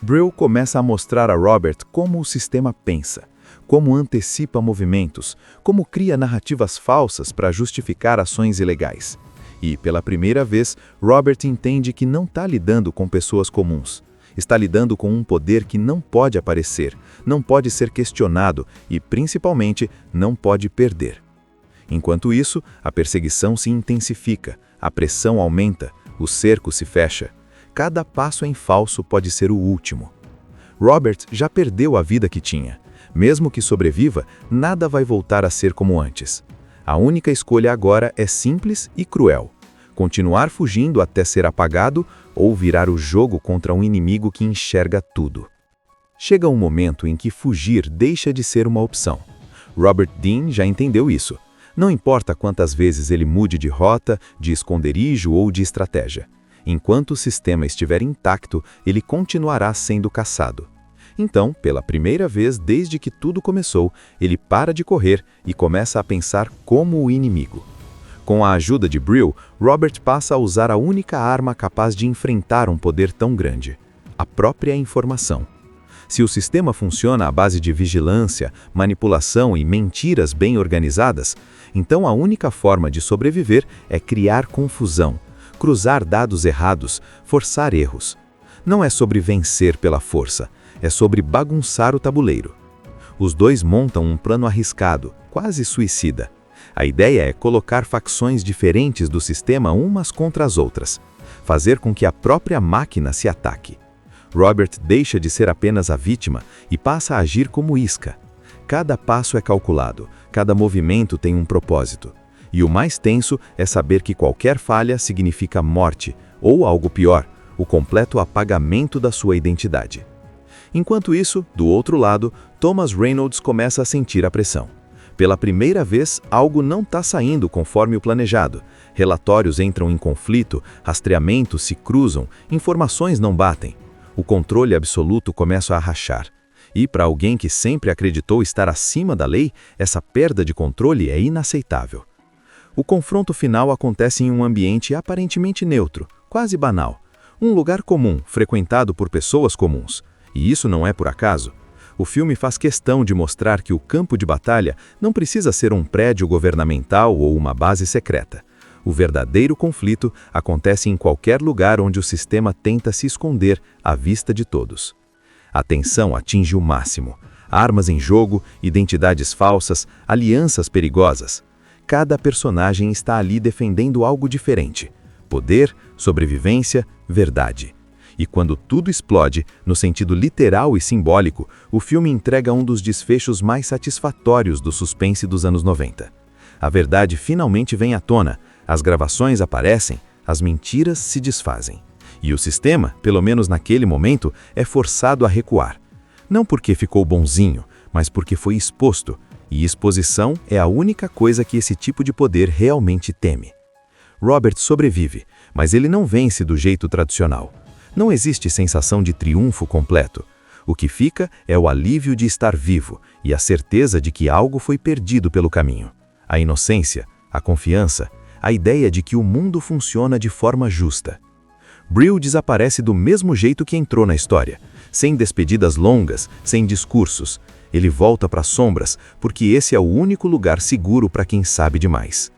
Brill começa a mostrar a Robert como o sistema pensa, como antecipa movimentos, como cria narrativas falsas para justificar ações ilegais. E, pela primeira vez, Robert entende que não está lidando com pessoas comuns. Está lidando com um poder que não pode aparecer, não pode ser questionado e, principalmente, não pode perder. Enquanto isso, a perseguição se intensifica, a pressão aumenta, o cerco se fecha. Cada passo em falso pode ser o último. Robert já perdeu a vida que tinha. Mesmo que sobreviva, nada vai voltar a ser como antes. A única escolha agora é simples e cruel. Continuar fugindo até ser apagado ou virar o jogo contra um inimigo que enxerga tudo. Chega um momento em que fugir deixa de ser uma opção. Robert Dean já entendeu isso. Não importa quantas vezes ele mude de rota, de esconderijo ou de estratégia. Enquanto o sistema estiver intacto, ele continuará sendo caçado. Então, pela primeira vez desde que tudo começou, ele para de correr e começa a pensar como o inimigo. Com a ajuda de Brill, Robert passa a usar a única arma capaz de enfrentar um poder tão grande: a própria informação. Se o sistema funciona à base de vigilância, manipulação e mentiras bem organizadas, então a única forma de sobreviver é criar confusão, cruzar dados errados, forçar erros. Não é sobre vencer pela força, é sobre bagunçar o tabuleiro. Os dois montam um plano arriscado, quase suicida. A ideia é colocar facções diferentes do sistema umas contra as outras, fazer com que a própria máquina se ataque. Robert deixa de ser apenas a vítima e passa a agir como isca. Cada passo é calculado, cada movimento tem um propósito. E o mais tenso é saber que qualquer falha significa morte, ou algo pior, o completo apagamento da sua identidade. Enquanto isso, do outro lado, Thomas Reynolds começa a sentir a pressão. Pela primeira vez, algo não está saindo conforme o planejado. Relatórios entram em conflito, rastreamentos se cruzam, informações não batem. O controle absoluto começa a rachar. E para alguém que sempre acreditou estar acima da lei, essa perda de controle é inaceitável. O confronto final acontece em um ambiente aparentemente neutro, quase banal. Um lugar comum, frequentado por pessoas comuns. E isso não é por acaso. O filme faz questão de mostrar que o campo de batalha não precisa ser um prédio governamental ou uma base secreta. O verdadeiro conflito acontece em qualquer lugar onde o sistema tenta se esconder à vista de todos. A tensão atinge o máximo. Armas em jogo, identidades falsas, alianças perigosas. Cada personagem está ali defendendo algo diferente. Poder, sobrevivência, verdade. E quando tudo explode, no sentido literal e simbólico, o filme entrega um dos desfechos mais satisfatórios do suspense dos anos 90. A verdade finalmente vem à tona, as gravações aparecem, as mentiras se desfazem. E o sistema, pelo menos naquele momento, é forçado a recuar. Não porque ficou bonzinho, mas porque foi exposto, e exposição é a única coisa que esse tipo de poder realmente teme. Robert sobrevive, mas ele não vence do jeito tradicional. Não existe sensação de triunfo completo. O que fica é o alívio de estar vivo e a certeza de que algo foi perdido pelo caminho. A inocência, a confiança, a ideia de que o mundo funciona de forma justa. Brill desaparece do mesmo jeito que entrou na história, sem despedidas longas, sem discursos. Ele volta para as sombras, porque esse é o único lugar seguro para quem sabe demais.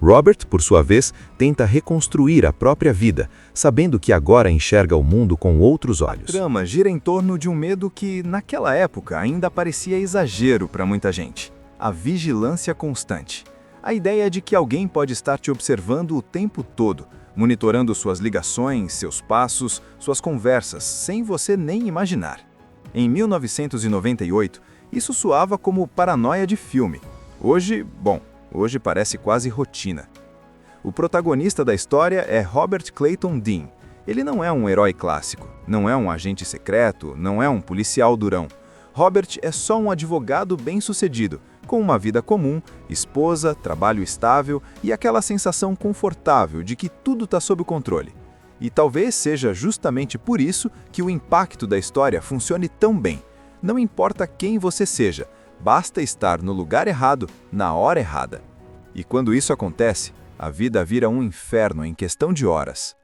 Robert, por sua vez, tenta reconstruir a própria vida, sabendo que agora enxerga o mundo com outros olhos. A trama gira em torno de um medo que, naquela época, ainda parecia exagero para muita gente. A vigilância constante. A ideia de que alguém pode estar te observando o tempo todo, monitorando suas ligações, seus passos, suas conversas, sem você nem imaginar. Em 1998, isso soava como paranoia de filme. Hoje parece quase rotina. O protagonista da história é Robert Clayton Dean. Ele não é um herói clássico, não é um agente secreto, não é um policial durão. Robert é só um advogado bem-sucedido, com uma vida comum, esposa, trabalho estável e aquela sensação confortável de que tudo está sob controle. E talvez seja justamente por isso que o impacto da história funcione tão bem. Não importa quem você seja, basta estar no lugar errado, na hora errada. E quando isso acontece, a vida vira um inferno em questão de horas.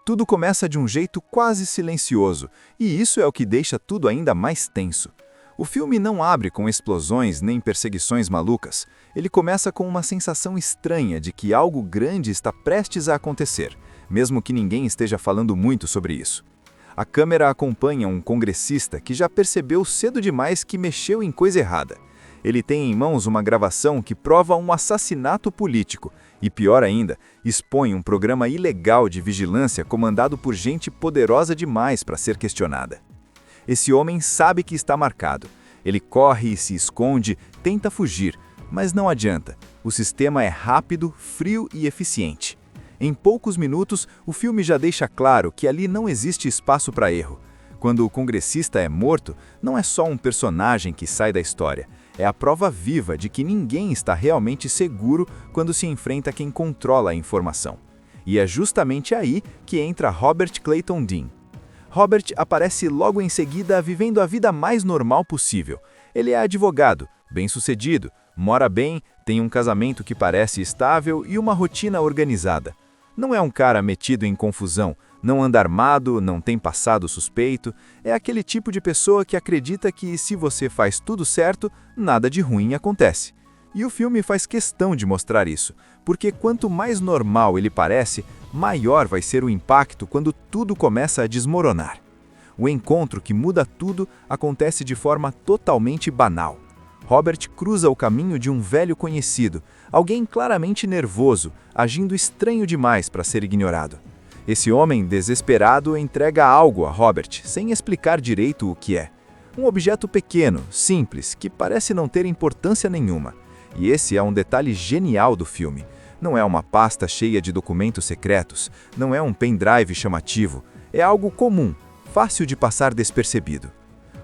Tudo começa de um jeito quase silencioso, e isso é o que deixa tudo ainda mais tenso. O filme não abre com explosões nem perseguições malucas. Ele começa com uma sensação estranha de que algo grande está prestes a acontecer, mesmo que ninguém esteja falando muito sobre isso. A câmera acompanha um congressista que já percebeu cedo demais que mexeu em coisa errada. Ele tem em mãos uma gravação que prova um assassinato político e, pior ainda, expõe um programa ilegal de vigilância comandado por gente poderosa demais para ser questionada. Esse homem sabe que está marcado. Ele corre e se esconde, tenta fugir, mas não adianta. O sistema é rápido, frio e eficiente. Em poucos minutos, o filme já deixa claro que ali não existe espaço para erro. Quando o congressista é morto, não é só um personagem que sai da história. É a prova viva de que ninguém está realmente seguro quando se enfrenta quem controla a informação. E é justamente aí que entra Robert Clayton Dean. Robert aparece logo em seguida vivendo a vida mais normal possível. Ele é advogado, bem-sucedido, mora bem, tem um casamento que parece estável e uma rotina organizada. Não é um cara metido em confusão, não anda armado, não tem passado suspeito. É aquele tipo de pessoa que acredita que se você faz tudo certo, nada de ruim acontece. E o filme faz questão de mostrar isso, porque quanto mais normal ele parece, maior vai ser o impacto quando tudo começa a desmoronar. O encontro que muda tudo acontece de forma totalmente banal. Robert cruza o caminho de um velho conhecido, alguém claramente nervoso, agindo estranho demais para ser ignorado. Esse homem desesperado entrega algo a Robert, sem explicar direito o que é. Um objeto pequeno, simples, que parece não ter importância nenhuma. E esse é um detalhe genial do filme. Não é uma pasta cheia de documentos secretos, não é um pendrive chamativo, é algo comum, fácil de passar despercebido.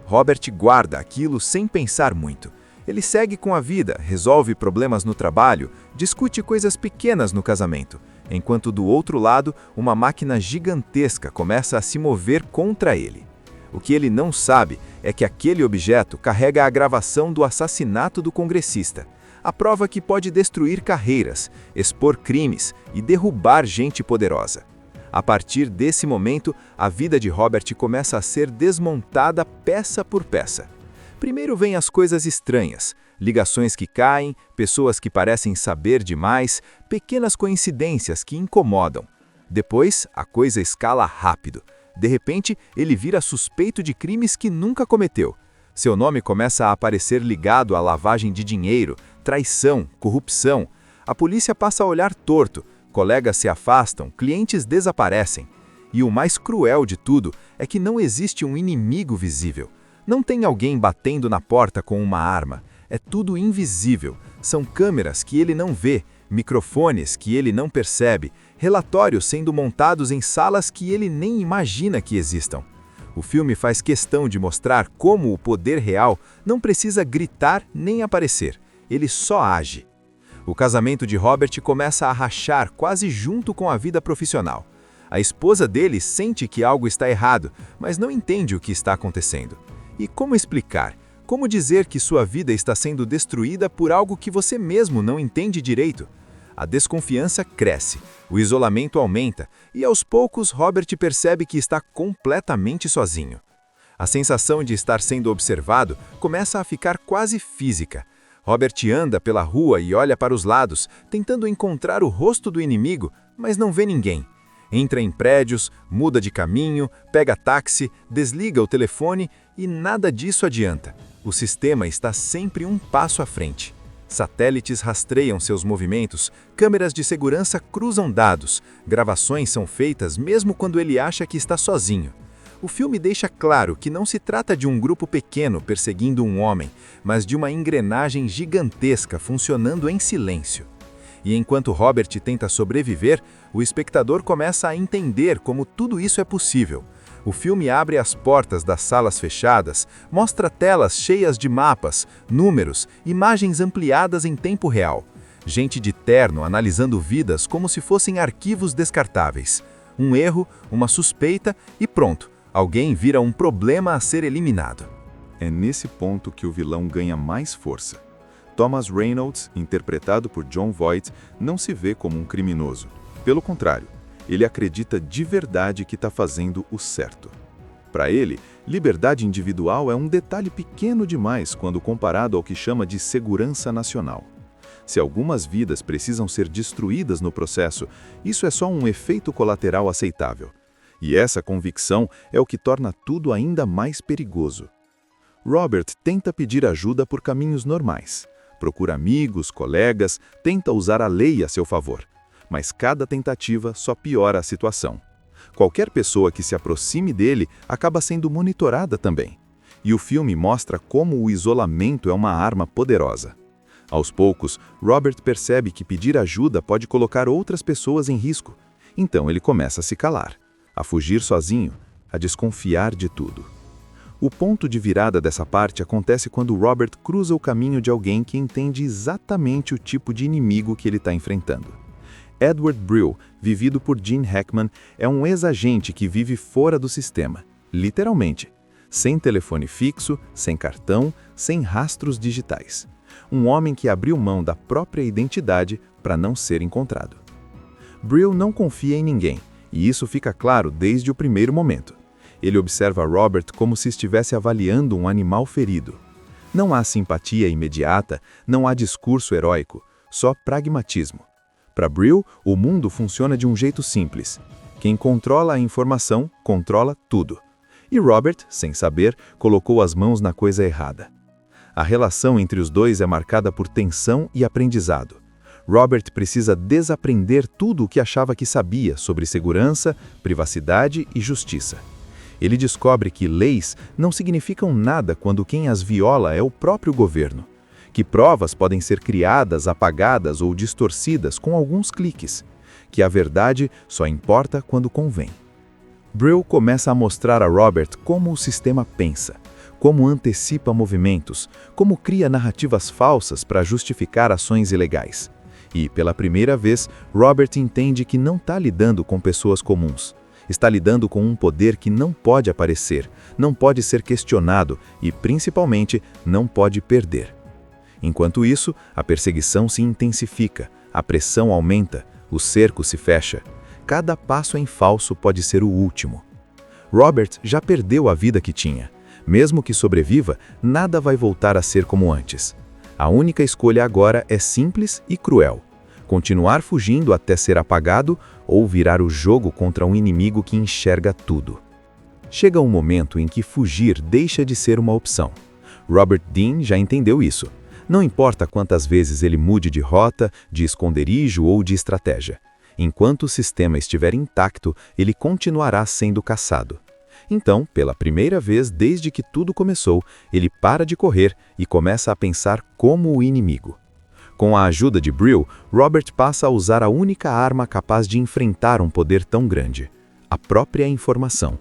Robert guarda aquilo sem pensar muito. Ele segue com a vida, resolve problemas no trabalho, discute coisas pequenas no casamento, enquanto do outro lado, uma máquina gigantesca começa a se mover contra ele. O que ele não sabe é que aquele objeto carrega a gravação do assassinato do congressista, a prova que pode destruir carreiras, expor crimes e derrubar gente poderosa. A partir desse momento, a vida de Robert começa a ser desmontada peça por peça. Primeiro vêm as coisas estranhas, ligações que caem, pessoas que parecem saber demais, pequenas coincidências que incomodam. Depois, a coisa escala rápido. De repente, ele vira suspeito de crimes que nunca cometeu. Seu nome começa a aparecer ligado à lavagem de dinheiro, traição, corrupção. A polícia passa a olhar torto, colegas se afastam, clientes desaparecem. E o mais cruel de tudo é que não existe um inimigo visível. Não tem alguém batendo na porta com uma arma. É tudo invisível. São câmeras que ele não vê, microfones que ele não percebe, relatórios sendo montados em salas que ele nem imagina que existam. O filme faz questão de mostrar como o poder real não precisa gritar nem aparecer. Ele só age. O casamento de Robert começa a rachar quase junto com a vida profissional. A esposa dele sente que algo está errado, mas não entende o que está acontecendo. E como explicar? Como dizer que sua vida está sendo destruída por algo que você mesmo não entende direito? A desconfiança cresce, o isolamento aumenta e aos poucos Robert percebe que está completamente sozinho. A sensação de estar sendo observado começa a ficar quase física. Robert anda pela rua e olha para os lados, tentando encontrar o rosto do inimigo, mas não vê ninguém. Entra em prédios, muda de caminho, pega táxi, desliga o telefone e nada disso adianta. O sistema está sempre um passo à frente. Satélites rastreiam seus movimentos, câmeras de segurança cruzam dados, gravações são feitas mesmo quando ele acha que está sozinho. O filme deixa claro que não se trata de um grupo pequeno perseguindo um homem, mas de uma engrenagem gigantesca funcionando em silêncio. E enquanto Robert tenta sobreviver, o espectador começa a entender como tudo isso é possível. O filme abre as portas das salas fechadas, mostra telas cheias de mapas, números, imagens ampliadas em tempo real. Gente de terno analisando vidas como se fossem arquivos descartáveis. Um erro, uma suspeita e pronto, alguém vira um problema a ser eliminado. É nesse ponto que o vilão ganha mais força. Thomas Reynolds, interpretado por Jon Voight, não se vê como um criminoso. Pelo contrário, ele acredita de verdade que está fazendo o certo. Para ele, liberdade individual é um detalhe pequeno demais quando comparado ao que chama de segurança nacional. Se algumas vidas precisam ser destruídas no processo, isso é só um efeito colateral aceitável. E essa convicção é o que torna tudo ainda mais perigoso. Robert tenta pedir ajuda por caminhos normais. Procura amigos, colegas, tenta usar a lei a seu favor. Mas cada tentativa só piora a situação. Qualquer pessoa que se aproxime dele acaba sendo monitorada também. E o filme mostra como o isolamento é uma arma poderosa. Aos poucos, Robert percebe que pedir ajuda pode colocar outras pessoas em risco. Então ele começa a se calar, a fugir sozinho, a desconfiar de tudo. O ponto de virada dessa parte acontece quando Robert cruza o caminho de alguém que entende exatamente o tipo de inimigo que ele está enfrentando. Edward Brill, vivido por Gene Hackman, é um ex-agente que vive fora do sistema, literalmente. Sem telefone fixo, sem cartão, sem rastros digitais. Um homem que abriu mão da própria identidade para não ser encontrado. Brill não confia em ninguém, e isso fica claro desde o primeiro momento. Ele observa Robert como se estivesse avaliando um animal ferido. Não há simpatia imediata, não há discurso heróico, só pragmatismo. Para Brill, o mundo funciona de um jeito simples. Quem controla a informação, controla tudo. E Robert, sem saber, colocou as mãos na coisa errada. A relação entre os dois é marcada por tensão e aprendizado. Robert precisa desaprender tudo o que achava que sabia sobre segurança, privacidade e justiça. Ele descobre que leis não significam nada quando quem as viola é o próprio governo. Que provas podem ser criadas, apagadas ou distorcidas com alguns cliques. Que a verdade só importa quando convém. Brill começa a mostrar a Robert como o sistema pensa, como antecipa movimentos, como cria narrativas falsas para justificar ações ilegais. E, pela primeira vez, Robert entende que não está lidando com pessoas comuns. Está lidando com um poder que não pode aparecer, não pode ser questionado e, principalmente, não pode perder. Enquanto isso, a perseguição se intensifica, a pressão aumenta, o cerco se fecha. cada passo em falso pode ser o último. Robert já perdeu a vida que tinha. Mesmo que sobreviva, nada vai voltar a ser como antes. A única escolha agora é simples e cruel: continuar fugindo até ser apagado ou virar o jogo contra um inimigo que enxerga tudo. Chega um momento em que fugir deixa de ser uma opção. Robert Dean já entendeu isso. Não importa quantas vezes ele mude de rota, de esconderijo ou de estratégia. Enquanto o sistema estiver intacto, ele continuará sendo caçado. Então, pela primeira vez desde que tudo começou, ele para de correr e começa a pensar como o inimigo. Com a ajuda de Brill, Robert passa a usar a única arma capaz de enfrentar um poder tão grande: a própria informação.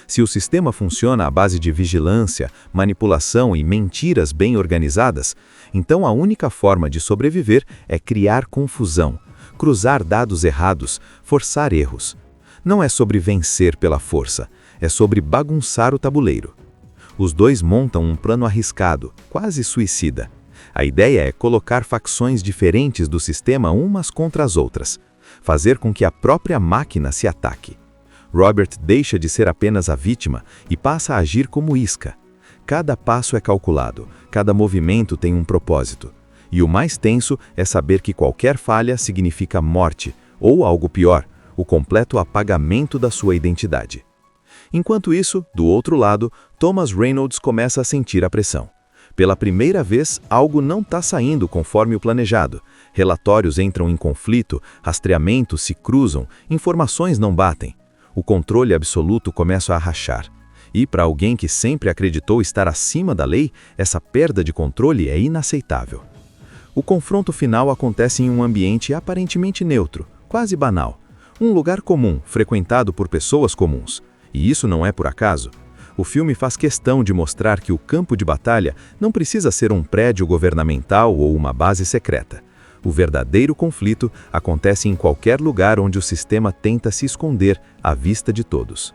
Se o sistema funciona à base de vigilância, manipulação e mentiras bem organizadas, então a única forma de sobreviver é criar confusão, cruzar dados errados, forçar erros. Não é sobre vencer pela força, é sobre bagunçar o tabuleiro. Os dois montam um plano arriscado, quase suicida. A ideia é colocar facções diferentes do sistema umas contra as outras, fazer com que a própria máquina se ataque. Robert deixa de ser apenas a vítima e passa a agir como isca. Cada passo é calculado, cada movimento tem um propósito. E o mais tenso é saber que qualquer falha significa morte, ou algo pior, o completo apagamento da sua identidade. Enquanto isso, do outro lado, Thomas Reynolds começa a sentir a pressão. Pela primeira vez, algo não está saindo conforme o planejado. Relatórios entram em conflito, rastreamentos se cruzam, informações não batem. O controle absoluto começa a rachar. E, para alguém que sempre acreditou estar acima da lei, essa perda de controle é inaceitável. O confronto final acontece em um ambiente aparentemente neutro, quase banal. Um lugar comum, frequentado por pessoas comuns. E isso não é por acaso. O filme faz questão de mostrar que o campo de batalha não precisa ser um prédio governamental ou uma base secreta. O verdadeiro conflito acontece em qualquer lugar onde o sistema tenta se esconder à vista de todos.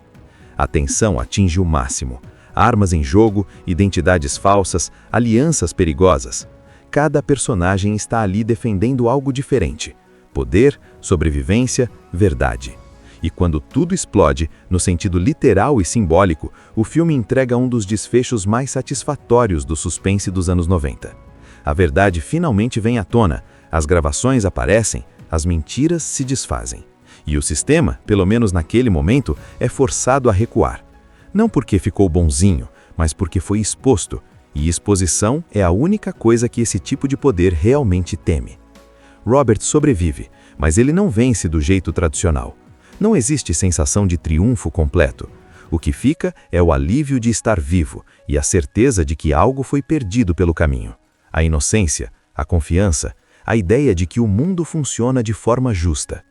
A tensão atinge o máximo. Armas em jogo, identidades falsas, alianças perigosas. Cada personagem está ali defendendo algo diferente: poder, sobrevivência, verdade. E quando tudo explode, no sentido literal e simbólico, o filme entrega um dos desfechos mais satisfatórios do suspense dos anos 90. A verdade finalmente vem à tona, as gravações aparecem, as mentiras se desfazem. E o sistema, pelo menos naquele momento, é forçado a recuar. Não porque ficou bonzinho, mas porque foi exposto, e exposição é a única coisa que esse tipo de poder realmente teme. Robert sobrevive, mas ele não vence do jeito tradicional. Não existe sensação de triunfo completo. O que fica é o alívio de estar vivo e a certeza de que algo foi perdido pelo caminho. A inocência, a confiança, a ideia de que o mundo funciona de forma justa.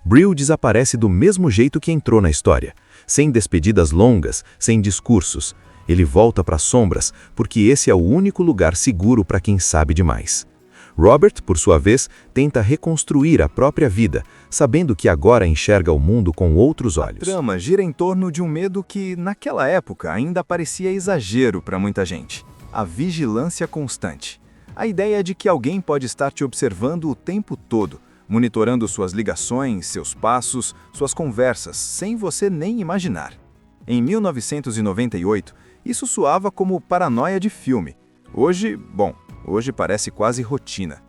Brill desaparece do mesmo jeito que entrou na história, sem despedidas longas, sem discursos. Ele volta para as sombras, porque esse é o único lugar seguro para quem sabe demais. Robert, por sua vez, tenta reconstruir a própria vida, sabendo que agora enxerga o mundo com outros olhos. A trama gira em torno de um medo que, naquela época, ainda parecia exagero para muita gente: a vigilância constante. A ideia de que alguém pode estar te observando o tempo todo, monitorando suas ligações, seus passos, suas conversas, sem você nem imaginar. Em 1998, isso soava como paranoia de filme. Hoje parece quase rotina.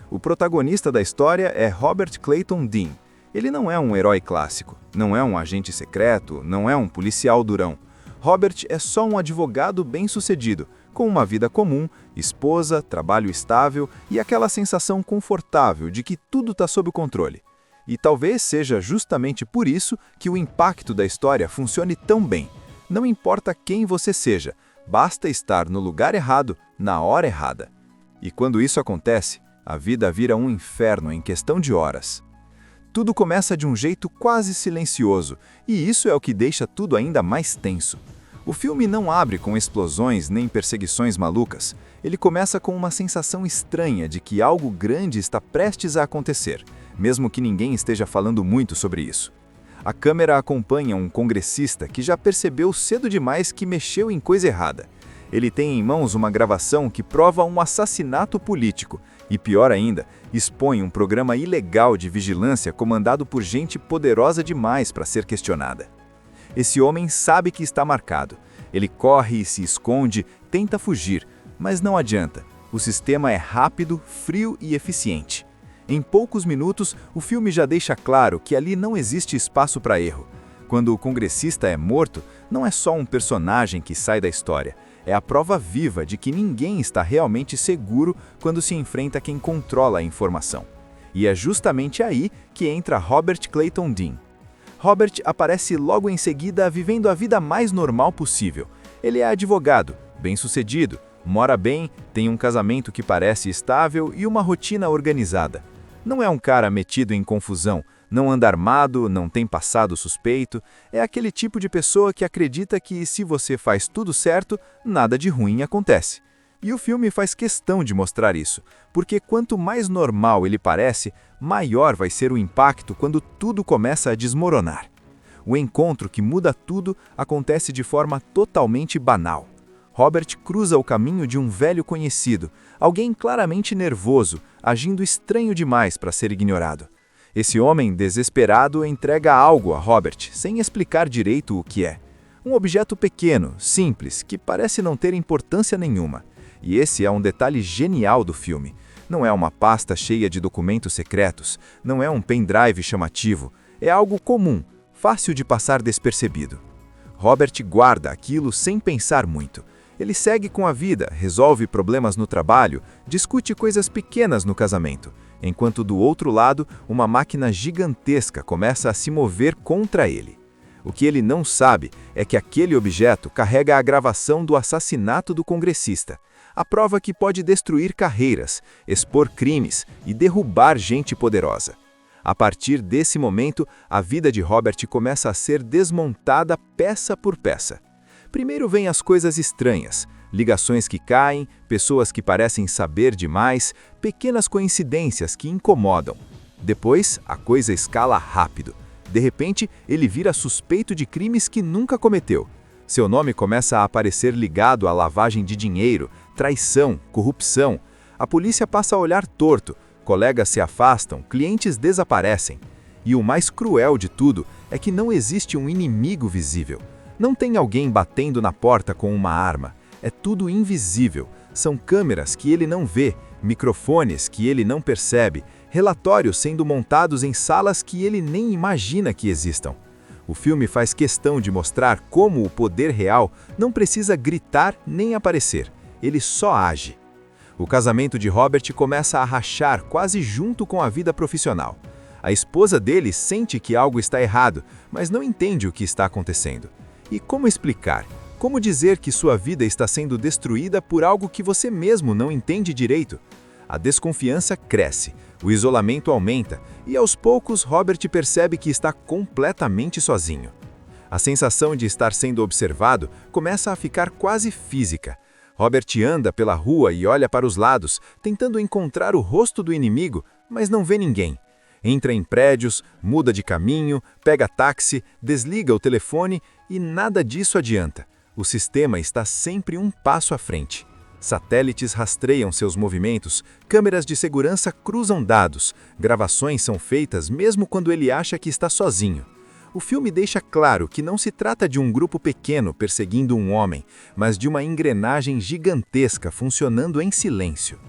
O protagonista da história é Robert Clayton Dean. Ele não é um herói clássico, não é um agente secreto, não é um policial durão. Robert é só um advogado bem-sucedido, com uma vida comum, esposa, trabalho estável e aquela sensação confortável de que tudo está sob controle. E talvez seja justamente por isso que o impacto da história funcione tão bem. Não importa quem você seja, basta estar no lugar errado, na hora errada. E quando isso acontece, a vida vira um inferno em questão de horas. Tudo começa de um jeito quase silencioso, e isso é o que deixa tudo ainda mais tenso. O filme não abre com explosões nem perseguições malucas. Ele começa com uma sensação estranha de que algo grande está prestes a acontecer, mesmo que ninguém esteja falando muito sobre isso. A câmera acompanha um congressista que já percebeu cedo demais que mexeu em coisa errada. Ele tem em mãos uma gravação que prova um assassinato político, E pior ainda, expõe um programa ilegal de vigilância comandado por gente poderosa demais para ser questionada. Esse homem sabe que está marcado. Ele corre e se esconde, tenta fugir, mas não adianta. O sistema é rápido, frio e eficiente. Em poucos minutos, o filme já deixa claro que ali não existe espaço para erro. Quando o congressista é morto, não é só um personagem que sai da história. É a prova viva de que ninguém está realmente seguro quando se enfrenta quem controla a informação. E é justamente aí que entra Robert Clayton Dean. Robert aparece logo em seguida vivendo a vida mais normal possível. Ele é advogado, bem-sucedido, mora bem, tem um casamento que parece estável e uma rotina organizada. Não é um cara metido em confusão, não anda armado, não tem passado suspeito, é aquele tipo de pessoa que acredita que se você faz tudo certo, nada de ruim acontece. E o filme faz questão de mostrar isso, porque quanto mais normal ele parece, maior vai ser o impacto quando tudo começa a desmoronar. O encontro que muda tudo acontece de forma totalmente banal. Robert cruza o caminho de um velho conhecido, alguém claramente nervoso, agindo estranho demais para ser ignorado. Esse homem, desesperado, entrega algo a Robert, sem explicar direito o que é. Um objeto pequeno, simples, que parece não ter importância nenhuma. E esse é um detalhe genial do filme. Não é uma pasta cheia de documentos secretos, não é um pendrive chamativo, é algo comum, fácil de passar despercebido. Robert guarda aquilo sem pensar muito. Ele segue com a vida, resolve problemas no trabalho, discute coisas pequenas no casamento, enquanto do outro lado, uma máquina gigantesca começa a se mover contra ele. O que ele não sabe é que aquele objeto carrega a gravação do assassinato do congressista, a prova que pode destruir carreiras, expor crimes e derrubar gente poderosa. A partir desse momento, a vida de Robert começa a ser desmontada peça por peça. Primeiro vêm as coisas estranhas, ligações que caem, pessoas que parecem saber demais, pequenas coincidências que incomodam. Depois, a coisa escala rápido. De repente, ele vira suspeito de crimes que nunca cometeu. Seu nome começa a aparecer ligado à lavagem de dinheiro, traição, corrupção. A polícia passa a olhar torto, colegas se afastam, clientes desaparecem. E o mais cruel de tudo é que não existe um inimigo visível. Não tem alguém batendo na porta com uma arma. É tudo invisível. São câmeras que ele não vê, microfones que ele não percebe, relatórios sendo montados em salas que ele nem imagina que existam. O filme faz questão de mostrar como o poder real não precisa gritar nem aparecer. Ele só age. O casamento de Robert começa a rachar quase junto com a vida profissional. A esposa dele sente que algo está errado, mas não entende o que está acontecendo. E como explicar? Como dizer que sua vida está sendo destruída por algo que você mesmo não entende direito? A desconfiança cresce, o isolamento aumenta e aos poucos Robert percebe que está completamente sozinho. A sensação de estar sendo observado começa a ficar quase física. Robert anda pela rua e olha para os lados, tentando encontrar o rosto do inimigo, mas não vê ninguém. Entra em prédios, muda de caminho, pega táxi, desliga o telefone e nada disso adianta. O sistema está sempre um passo à frente. Satélites rastreiam seus movimentos, câmeras de segurança cruzam dados, gravações são feitas mesmo quando ele acha que está sozinho. O filme deixa claro que não se trata de um grupo pequeno perseguindo um homem, mas de uma engrenagem gigantesca funcionando em silêncio.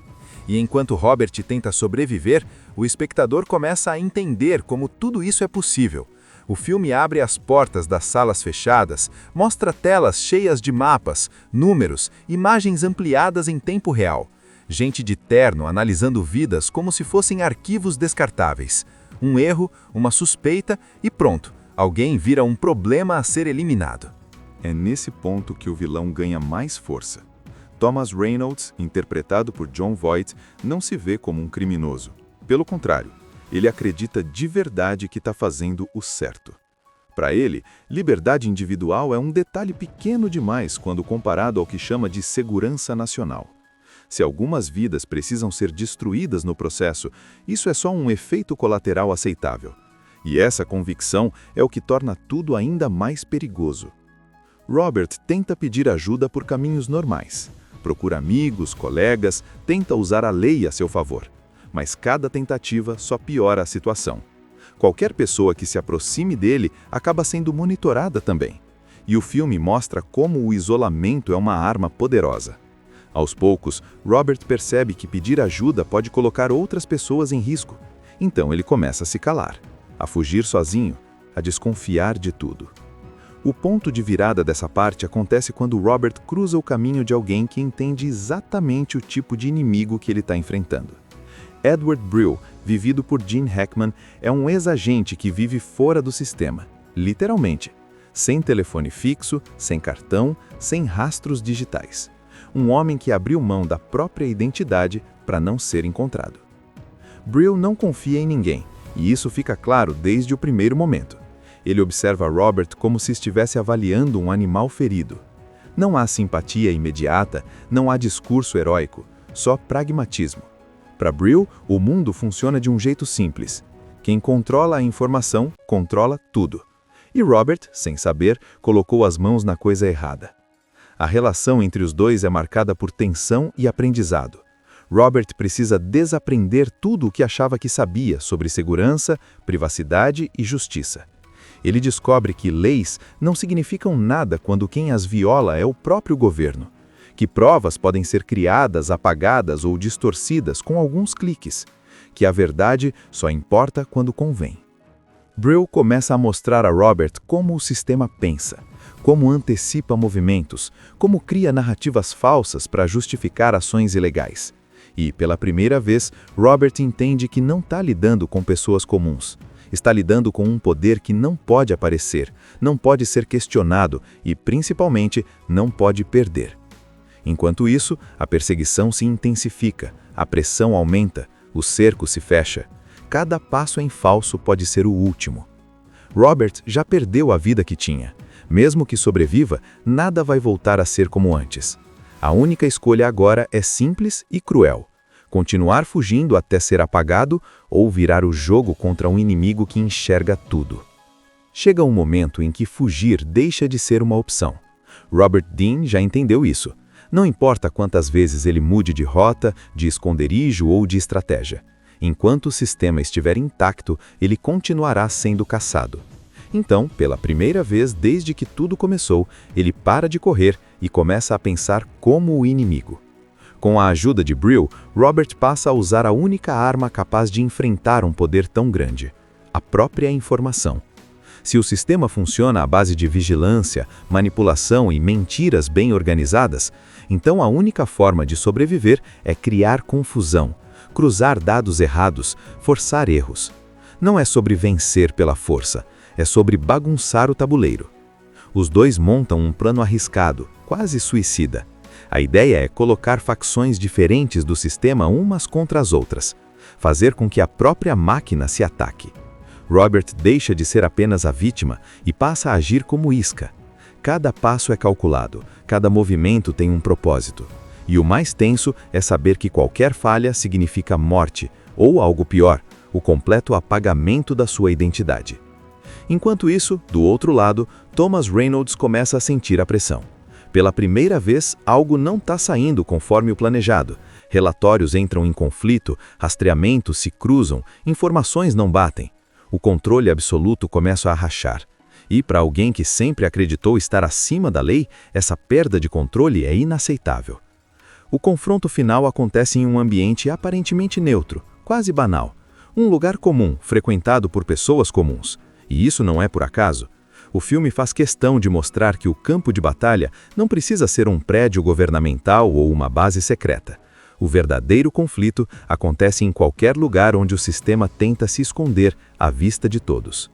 E enquanto Robert tenta sobreviver, o espectador começa a entender como tudo isso é possível. O filme abre as portas das salas fechadas, mostra telas cheias de mapas, números, imagens ampliadas em tempo real. Gente de terno analisando vidas como se fossem arquivos descartáveis. Um erro, uma suspeita e pronto, alguém vira um problema a ser eliminado. É nesse ponto que o vilão ganha mais força. Thomas Reynolds, interpretado por Jon Voight, não se vê como um criminoso. Pelo contrário, ele acredita de verdade que está fazendo o certo. Para ele, liberdade individual é um detalhe pequeno demais quando comparado ao que chama de segurança nacional. Se algumas vidas precisam ser destruídas no processo, isso é só um efeito colateral aceitável. E essa convicção é o que torna tudo ainda mais perigoso. Robert tenta pedir ajuda por caminhos normais. procura amigos, colegas, tenta usar a lei a seu favor. Mas cada tentativa só piora a situação. Qualquer pessoa que se aproxime dele acaba sendo monitorada também. E o filme mostra como o isolamento é uma arma poderosa. Aos poucos, Robert percebe que pedir ajuda pode colocar outras pessoas em risco. Então ele começa a se calar, a fugir sozinho, a desconfiar de tudo. O ponto de virada dessa parte acontece quando Robert cruza o caminho de alguém que entende exatamente o tipo de inimigo que ele está enfrentando. Edward Brill, vivido por Gene Hackman, é um ex-agente que vive fora do sistema, literalmente, sem telefone fixo, sem cartão, sem rastros digitais. Um homem que abriu mão da própria identidade para não ser encontrado. Brill não confia em ninguém, e isso fica claro desde o primeiro momento. Ele observa Robert como se estivesse avaliando um animal ferido. Não há simpatia imediata, não há discurso heróico, só pragmatismo. Para Brill, o mundo funciona de um jeito simples. Quem controla a informação, controla tudo. E Robert, sem saber, colocou as mãos na coisa errada. A relação entre os dois é marcada por tensão e aprendizado. Robert precisa desaprender tudo o que achava que sabia sobre segurança, privacidade e justiça. Ele descobre que leis não significam nada quando quem as viola é o próprio governo, que provas podem ser criadas, apagadas ou distorcidas com alguns cliques, que a verdade só importa quando convém. Brill começa a mostrar a Robert como o sistema pensa, como antecipa movimentos, como cria narrativas falsas para justificar ações ilegais. E, pela primeira vez, Robert entende que não está lidando com pessoas comuns. Está lidando com um poder que não pode aparecer, não pode ser questionado e, principalmente, não pode perder. Enquanto isso, a perseguição se intensifica, a pressão aumenta, o cerco se fecha. Cada passo em falso pode ser o último. Robert já perdeu a vida que tinha. Mesmo que sobreviva, nada vai voltar a ser como antes. A única escolha agora é simples e cruel. Continuar fugindo até ser apagado ou virar o jogo contra um inimigo que enxerga tudo. Chega um momento em que fugir deixa de ser uma opção. Robert Dean já entendeu isso. Não importa quantas vezes ele mude de rota, de esconderijo ou de estratégia. Enquanto o sistema estiver intacto, ele continuará sendo caçado. Então, pela primeira vez desde que tudo começou, ele para de correr e começa a pensar como o inimigo. Com a ajuda de Brill, Robert passa a usar a única arma capaz de enfrentar um poder tão grande: a própria informação. Se o sistema funciona à base de vigilância, manipulação e mentiras bem organizadas, então a única forma de sobreviver é criar confusão, cruzar dados errados, forçar erros. Não é sobre vencer pela força, é sobre bagunçar o tabuleiro. Os dois montam um plano arriscado, quase suicida. A ideia é colocar facções diferentes do sistema umas contra as outras, fazer com que a própria máquina se ataque. Robert deixa de ser apenas a vítima e passa a agir como isca. Cada passo é calculado, cada movimento tem um propósito. E o mais tenso é saber que qualquer falha significa morte, ou algo pior, o completo apagamento da sua identidade. Enquanto isso, do outro lado, Thomas Reynolds começa a sentir a pressão. Pela primeira vez, algo não está saindo conforme o planejado. Relatórios entram em conflito, rastreamentos se cruzam, informações não batem. O controle absoluto começa a rachar. E para alguém que sempre acreditou estar acima da lei, essa perda de controle é inaceitável. O confronto final acontece em um ambiente aparentemente neutro, quase banal. Um lugar comum, frequentado por pessoas comuns. E isso não é por acaso. O filme faz questão de mostrar que o campo de batalha não precisa ser um prédio governamental ou uma base secreta. O verdadeiro conflito acontece em qualquer lugar onde o sistema tenta se esconder à vista de todos.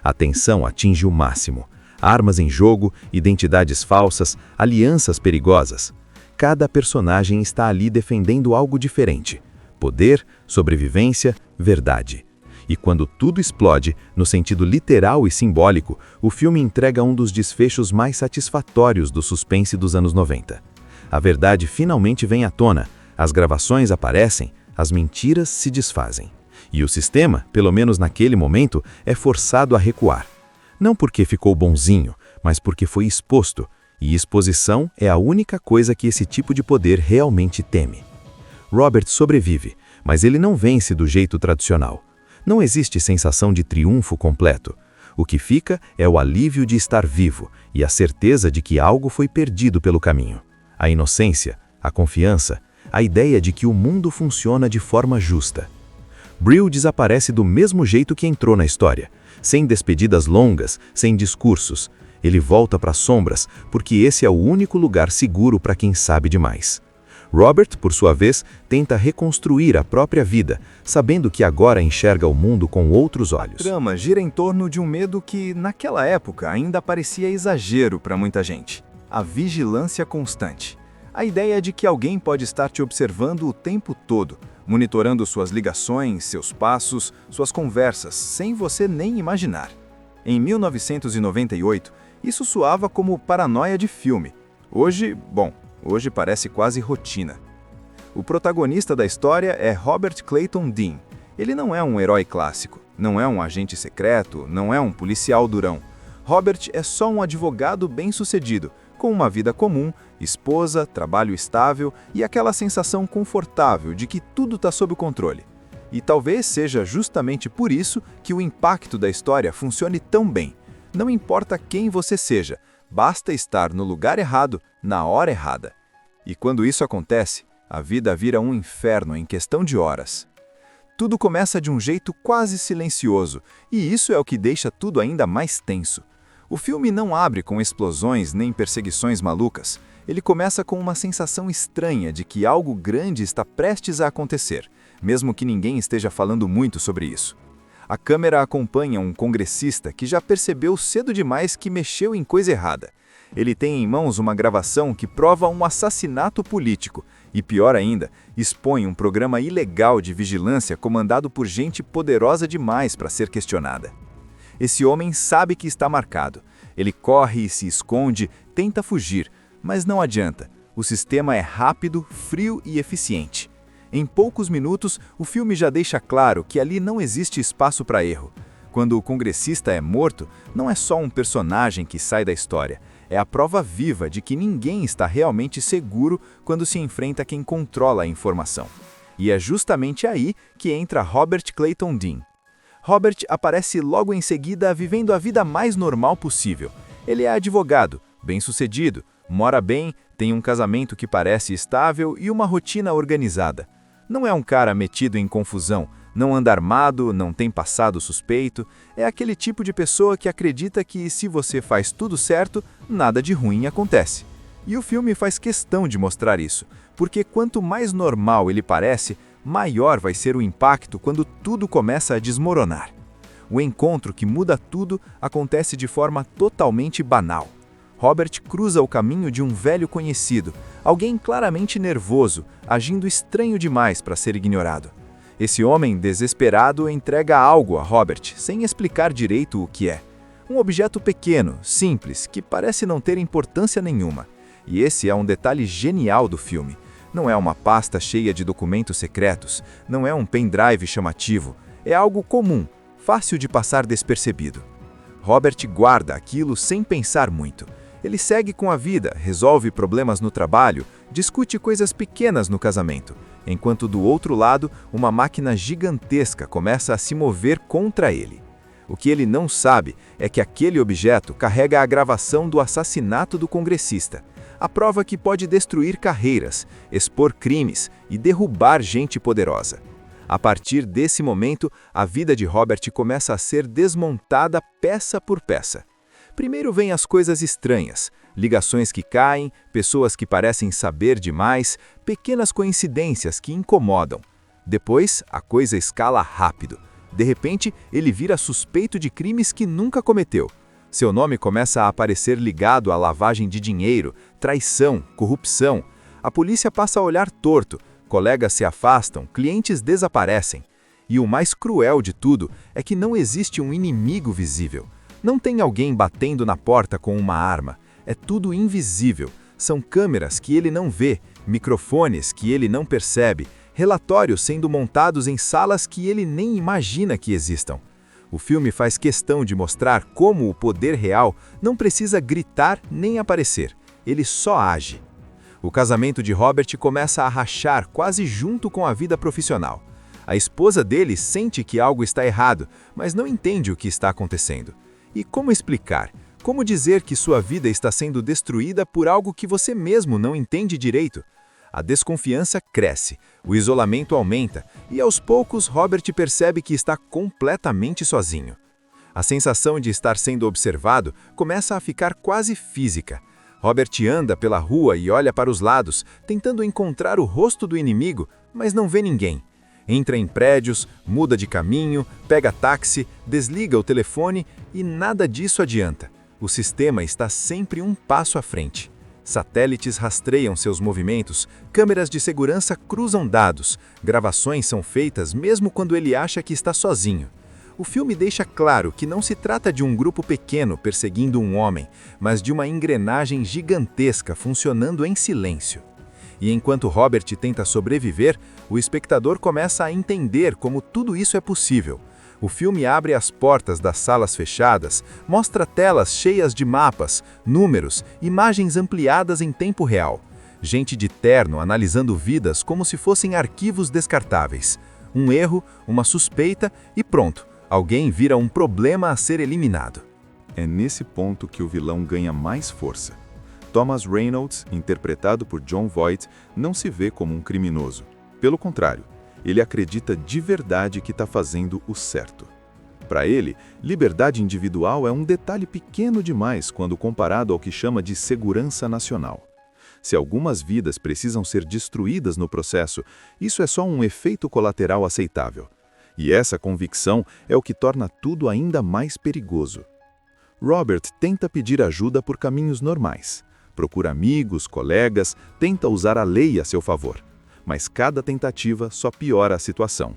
A tensão atinge o máximo. Armas em jogo, identidades falsas, alianças perigosas. Cada personagem está ali defendendo algo diferente. Poder, sobrevivência, verdade. E quando tudo explode, no sentido literal e simbólico, o filme entrega um dos desfechos mais satisfatórios do suspense dos anos 90. A verdade finalmente vem à tona, as gravações aparecem, as mentiras se desfazem. E o sistema, pelo menos naquele momento, é forçado a recuar. Não porque ficou bonzinho, mas porque foi exposto. e exposição é a única coisa que esse tipo de poder realmente teme. Robert sobrevive, mas ele não vence do jeito tradicional. Não existe sensação de triunfo completo. O que fica é o alívio de estar vivo e a certeza de que algo foi perdido pelo caminho. A inocência, a confiança, a ideia de que o mundo funciona de forma justa. Brill desaparece do mesmo jeito que entrou na história, sem despedidas longas, sem discursos. Ele volta para as sombras, porque esse é o único lugar seguro para quem sabe demais. Robert, por sua vez, tenta reconstruir a própria vida, sabendo que agora enxerga o mundo com outros olhos. A trama gira em torno de um medo que, naquela época, ainda parecia exagero para muita gente: a vigilância constante. A ideia de que alguém pode estar te observando o tempo todo, monitorando suas ligações, seus passos, suas conversas, sem você nem imaginar. Em 1998, isso soava como paranoia de filme. Hoje parece quase rotina. O protagonista da história é Robert Clayton Dean. Ele não é um herói clássico, não é um agente secreto, não é um policial durão. Robert é só um advogado bem-sucedido, com uma vida comum, esposa, trabalho estável e aquela sensação confortável de que tudo está sob controle. E talvez seja justamente por isso que o impacto da história funcione tão bem. Não importa quem você seja, basta estar no lugar errado, na hora errada. E quando isso acontece, a vida vira um inferno em questão de horas. Tudo começa de um jeito quase silencioso, e isso é o que deixa tudo ainda mais tenso. O filme não abre com explosões nem perseguições malucas. Ele começa com uma sensação estranha de que algo grande está prestes a acontecer, mesmo que ninguém esteja falando muito sobre isso. A câmera acompanha um congressista que já percebeu cedo demais que mexeu em coisa errada. Ele tem em mãos uma gravação que prova um assassinato político e, pior ainda, expõe um programa ilegal de vigilância comandado por gente poderosa demais para ser questionada. Esse homem sabe que está marcado. Ele corre e se esconde, tenta fugir, mas não adianta. O sistema é rápido, frio e eficiente. Em poucos minutos, o filme já deixa claro que ali não existe espaço para erro. Quando o congressista é morto, não é só um personagem que sai da história. É a prova viva de que ninguém está realmente seguro quando se enfrenta quem controla a informação. E é justamente aí que entra Robert Clayton Dean. Robert aparece logo em seguida vivendo a vida mais normal possível. Ele é advogado, bem-sucedido, mora bem, tem um casamento que parece estável e uma rotina organizada. Não é um cara metido em confusão, não anda armado, não tem passado suspeito. É aquele tipo de pessoa que acredita que se você faz tudo certo, nada de ruim acontece. E o filme faz questão de mostrar isso, porque quanto mais normal ele parece, maior vai ser o impacto quando tudo começa a desmoronar. O encontro que muda tudo acontece de forma totalmente banal. Robert cruza o caminho de um velho conhecido, alguém claramente nervoso, agindo estranho demais para ser ignorado. Esse homem desesperado entrega algo a Robert, sem explicar direito o que é. Um objeto pequeno, simples, que parece não ter importância nenhuma. E esse é um detalhe genial do filme. Não é uma pasta cheia de documentos secretos, não é um pendrive chamativo, é algo comum, fácil de passar despercebido. Robert guarda aquilo sem pensar muito. Ele segue com a vida, resolve problemas no trabalho, discute coisas pequenas no casamento, enquanto do outro lado, uma máquina gigantesca começa a se mover contra ele. O que ele não sabe é que aquele objeto carrega a gravação do assassinato do congressista, a prova que pode destruir carreiras, expor crimes e derrubar gente poderosa. A partir desse momento, a vida de Robert começa a ser desmontada peça por peça. Primeiro vêm as coisas estranhas, ligações que caem, pessoas que parecem saber demais, pequenas coincidências que incomodam. Depois, a coisa escala rápido. De repente, ele vira suspeito de crimes que nunca cometeu. Seu nome começa a aparecer ligado à lavagem de dinheiro, traição, corrupção. A polícia passa a olhar torto, colegas se afastam, clientes desaparecem. E o mais cruel de tudo é que não existe um inimigo visível. Não tem alguém batendo na porta com uma arma. É tudo invisível. São câmeras que ele não vê, microfones que ele não percebe, relatórios sendo montados em salas que ele nem imagina que existam. O filme faz questão de mostrar como o poder real não precisa gritar nem aparecer. ele só age. O casamento de Robert começa a rachar quase junto com a vida profissional. A esposa dele sente que algo está errado, mas não entende o que está acontecendo. E como explicar? Como dizer que sua vida está sendo destruída por algo que você mesmo não entende direito? A desconfiança cresce, o isolamento aumenta, e aos poucos Robert percebe que está completamente sozinho. A sensação de estar sendo observado começa a ficar quase física. Robert anda pela rua e olha para os lados, tentando encontrar o rosto do inimigo, mas não vê ninguém. Entra em prédios, muda de caminho, pega táxi, desliga o telefone e nada disso adianta. O sistema está sempre um passo à frente. Satélites rastreiam seus movimentos, câmeras de segurança cruzam dados, gravações são feitas mesmo quando ele acha que está sozinho. O filme deixa claro que não se trata de um grupo pequeno perseguindo um homem, mas de uma engrenagem gigantesca funcionando em silêncio. E enquanto Robert tenta sobreviver, o espectador começa a entender como tudo isso é possível. O filme abre as portas das salas fechadas, mostra telas cheias de mapas, números, imagens ampliadas em tempo real. Gente de terno analisando vidas como se fossem arquivos descartáveis. Um erro, uma suspeita e pronto, alguém vira um problema a ser eliminado. É nesse ponto que o vilão ganha mais força. Thomas Reynolds, interpretado por Jon Voight, não se vê como um criminoso. Pelo contrário, ele acredita de verdade que está fazendo o certo. Para ele, liberdade individual é um detalhe pequeno demais quando comparado ao que chama de segurança nacional. Se algumas vidas precisam ser destruídas no processo, isso é só um efeito colateral aceitável. E essa convicção é o que torna tudo ainda mais perigoso. Robert tenta pedir ajuda por caminhos normais. Procura amigos, colegas, tenta usar a lei a seu favor. Mas cada tentativa só piora a situação.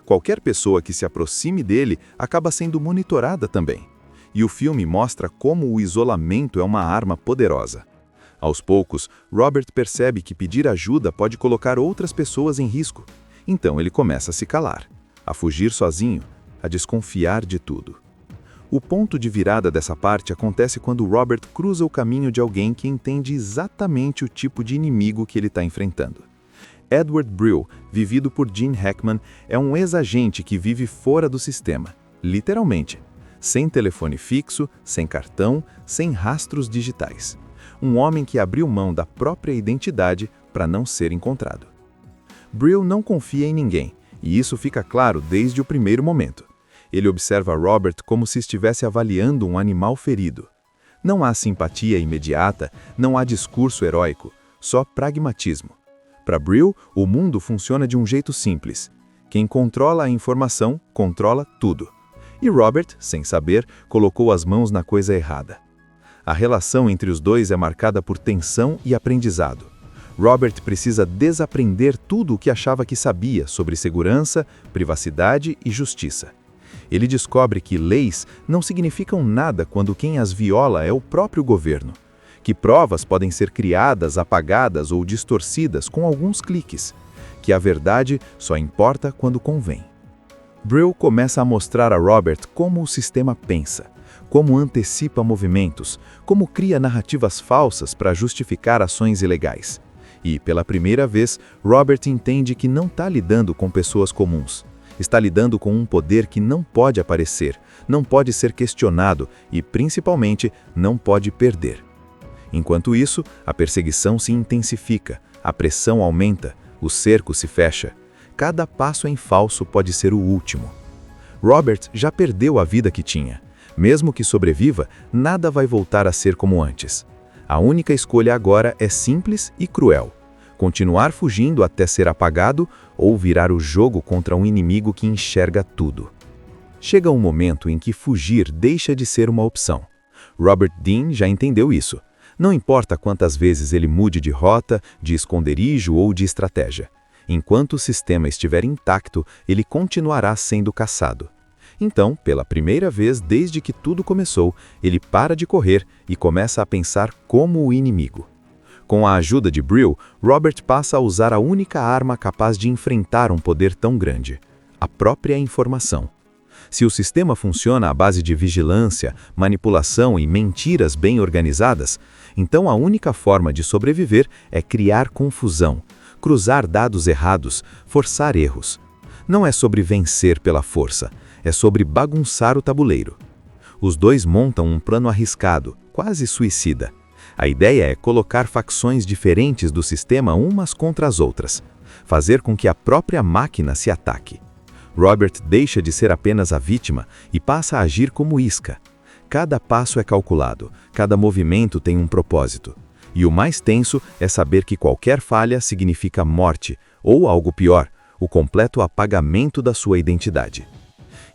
Qualquer pessoa que se aproxime dele acaba sendo monitorada também. E o filme mostra como o isolamento é uma arma poderosa. Aos poucos, Robert percebe que pedir ajuda pode colocar outras pessoas em risco. Então ele começa a se calar, a fugir sozinho, a desconfiar de tudo. O ponto de virada dessa parte acontece quando Robert cruza o caminho de alguém que entende exatamente o tipo de inimigo que ele está enfrentando. Edward Brill, vivido por Gene Hackman, é um ex-agente que vive fora do sistema, literalmente. Sem telefone fixo, sem cartão, sem rastros digitais. Um homem que abriu mão da própria identidade para não ser encontrado. Brill não confia em ninguém, e isso fica claro desde o primeiro momento. Ele observa Robert como se estivesse avaliando um animal ferido. Não há simpatia imediata, não há discurso heróico, só pragmatismo. Para Brill, o mundo funciona de um jeito simples. Quem controla a informação, controla tudo. E Robert, sem saber, colocou as mãos na coisa errada. A relação entre os dois é marcada por tensão e aprendizado. Robert precisa desaprender tudo o que achava que sabia sobre segurança, privacidade e justiça. Ele descobre que leis não significam nada quando quem as viola é o próprio governo. Que provas podem ser criadas, apagadas ou distorcidas com alguns cliques. Que a verdade só importa quando convém. Brill começa a mostrar a Robert como o sistema pensa, como antecipa movimentos, como cria narrativas falsas para justificar ações ilegais. E, pela primeira vez, Robert entende que não está lidando com pessoas comuns. Está lidando com um poder que não pode aparecer, não pode ser questionado e, principalmente, não pode perder. Enquanto isso, a perseguição se intensifica, a pressão aumenta, o cerco se fecha. Cada passo em falso pode ser o último. Robert já perdeu a vida que tinha. Mesmo que sobreviva, nada vai voltar a ser como antes. A única escolha agora é simples e cruel. Continuar fugindo até ser apagado ou virar o jogo contra um inimigo que enxerga tudo. Chega um momento em que fugir deixa de ser uma opção. Robert Dean já entendeu isso. Não importa quantas vezes ele mude de rota, de esconderijo ou de estratégia. Enquanto o sistema estiver intacto, ele continuará sendo caçado. Então, pela primeira vez desde que tudo começou, ele para de correr e começa a pensar como o inimigo. Com a ajuda de Brill, Robert passa a usar a única arma capaz de enfrentar um poder tão grande: a própria informação. Se o sistema funciona à base de vigilância, manipulação e mentiras bem organizadas, então a única forma de sobreviver é criar confusão, cruzar dados errados, forçar erros. Não é sobre vencer pela força, é sobre bagunçar o tabuleiro. Os dois montam um plano arriscado, quase suicida. A ideia é colocar facções diferentes do sistema umas contra as outras, fazer com que a própria máquina se ataque. Robert deixa de ser apenas a vítima e passa a agir como isca. Cada passo é calculado, cada movimento tem um propósito. E o mais tenso é saber que qualquer falha significa morte, ou algo pior, o completo apagamento da sua identidade.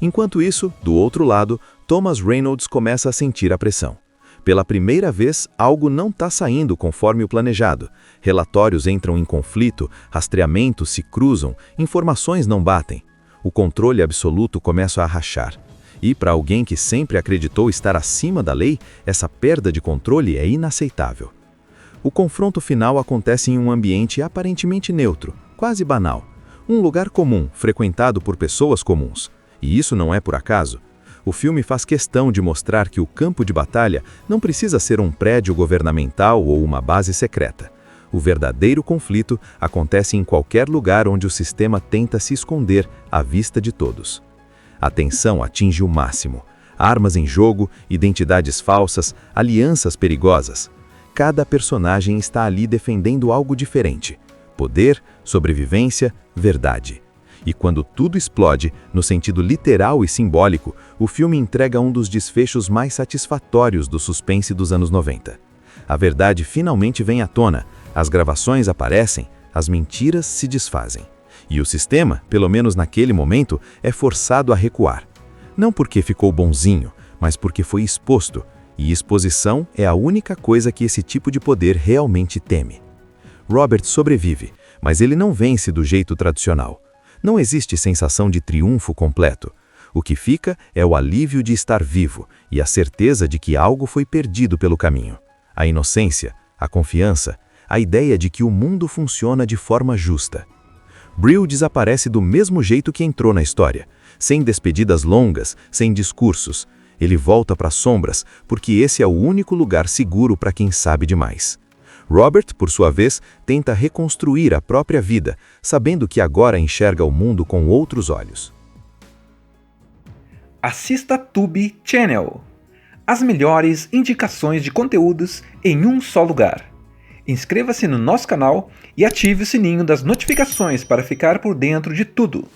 Enquanto isso, do outro lado, Thomas Reynolds começa a sentir a pressão. Pela primeira vez, algo não está saindo conforme o planejado. Relatórios entram em conflito, rastreamentos se cruzam, informações não batem. O controle absoluto começa a rachar. E para alguém que sempre acreditou estar acima da lei, essa perda de controle é inaceitável. O confronto final acontece em um ambiente aparentemente neutro, quase banal. Um lugar comum, frequentado por pessoas comuns. E isso não é por acaso. O filme faz questão de mostrar que o campo de batalha não precisa ser um prédio governamental ou uma base secreta. O verdadeiro conflito acontece em qualquer lugar onde o sistema tenta se esconder à vista de todos. A tensão atinge o máximo. Armas em jogo, identidades falsas, alianças perigosas. Cada personagem está ali defendendo algo diferente. Poder, sobrevivência, verdade. E quando tudo explode, no sentido literal e simbólico, o filme entrega um dos desfechos mais satisfatórios do suspense dos anos 90. A verdade finalmente vem à tona, as gravações aparecem, as mentiras se desfazem. E o sistema, pelo menos naquele momento, é forçado a recuar. Não porque ficou bonzinho, mas porque foi exposto. E exposição é a única coisa que esse tipo de poder realmente teme. Robert sobrevive, mas ele não vence do jeito tradicional. Não existe sensação de triunfo completo. O que fica é o alívio de estar vivo e a certeza de que algo foi perdido pelo caminho. A inocência, a confiança, a ideia de que o mundo funciona de forma justa. Brill desaparece do mesmo jeito que entrou na história, sem despedidas longas, sem discursos. Ele volta para as sombras, porque esse é o único lugar seguro para quem sabe demais. Robert, por sua vez, tenta reconstruir a própria vida, sabendo que agora enxerga o mundo com outros olhos. Assista Tube Channel. As melhores indicações de conteúdos em um só lugar. Inscreva-se no nosso canal e ative o sininho das notificações para ficar por dentro de tudo.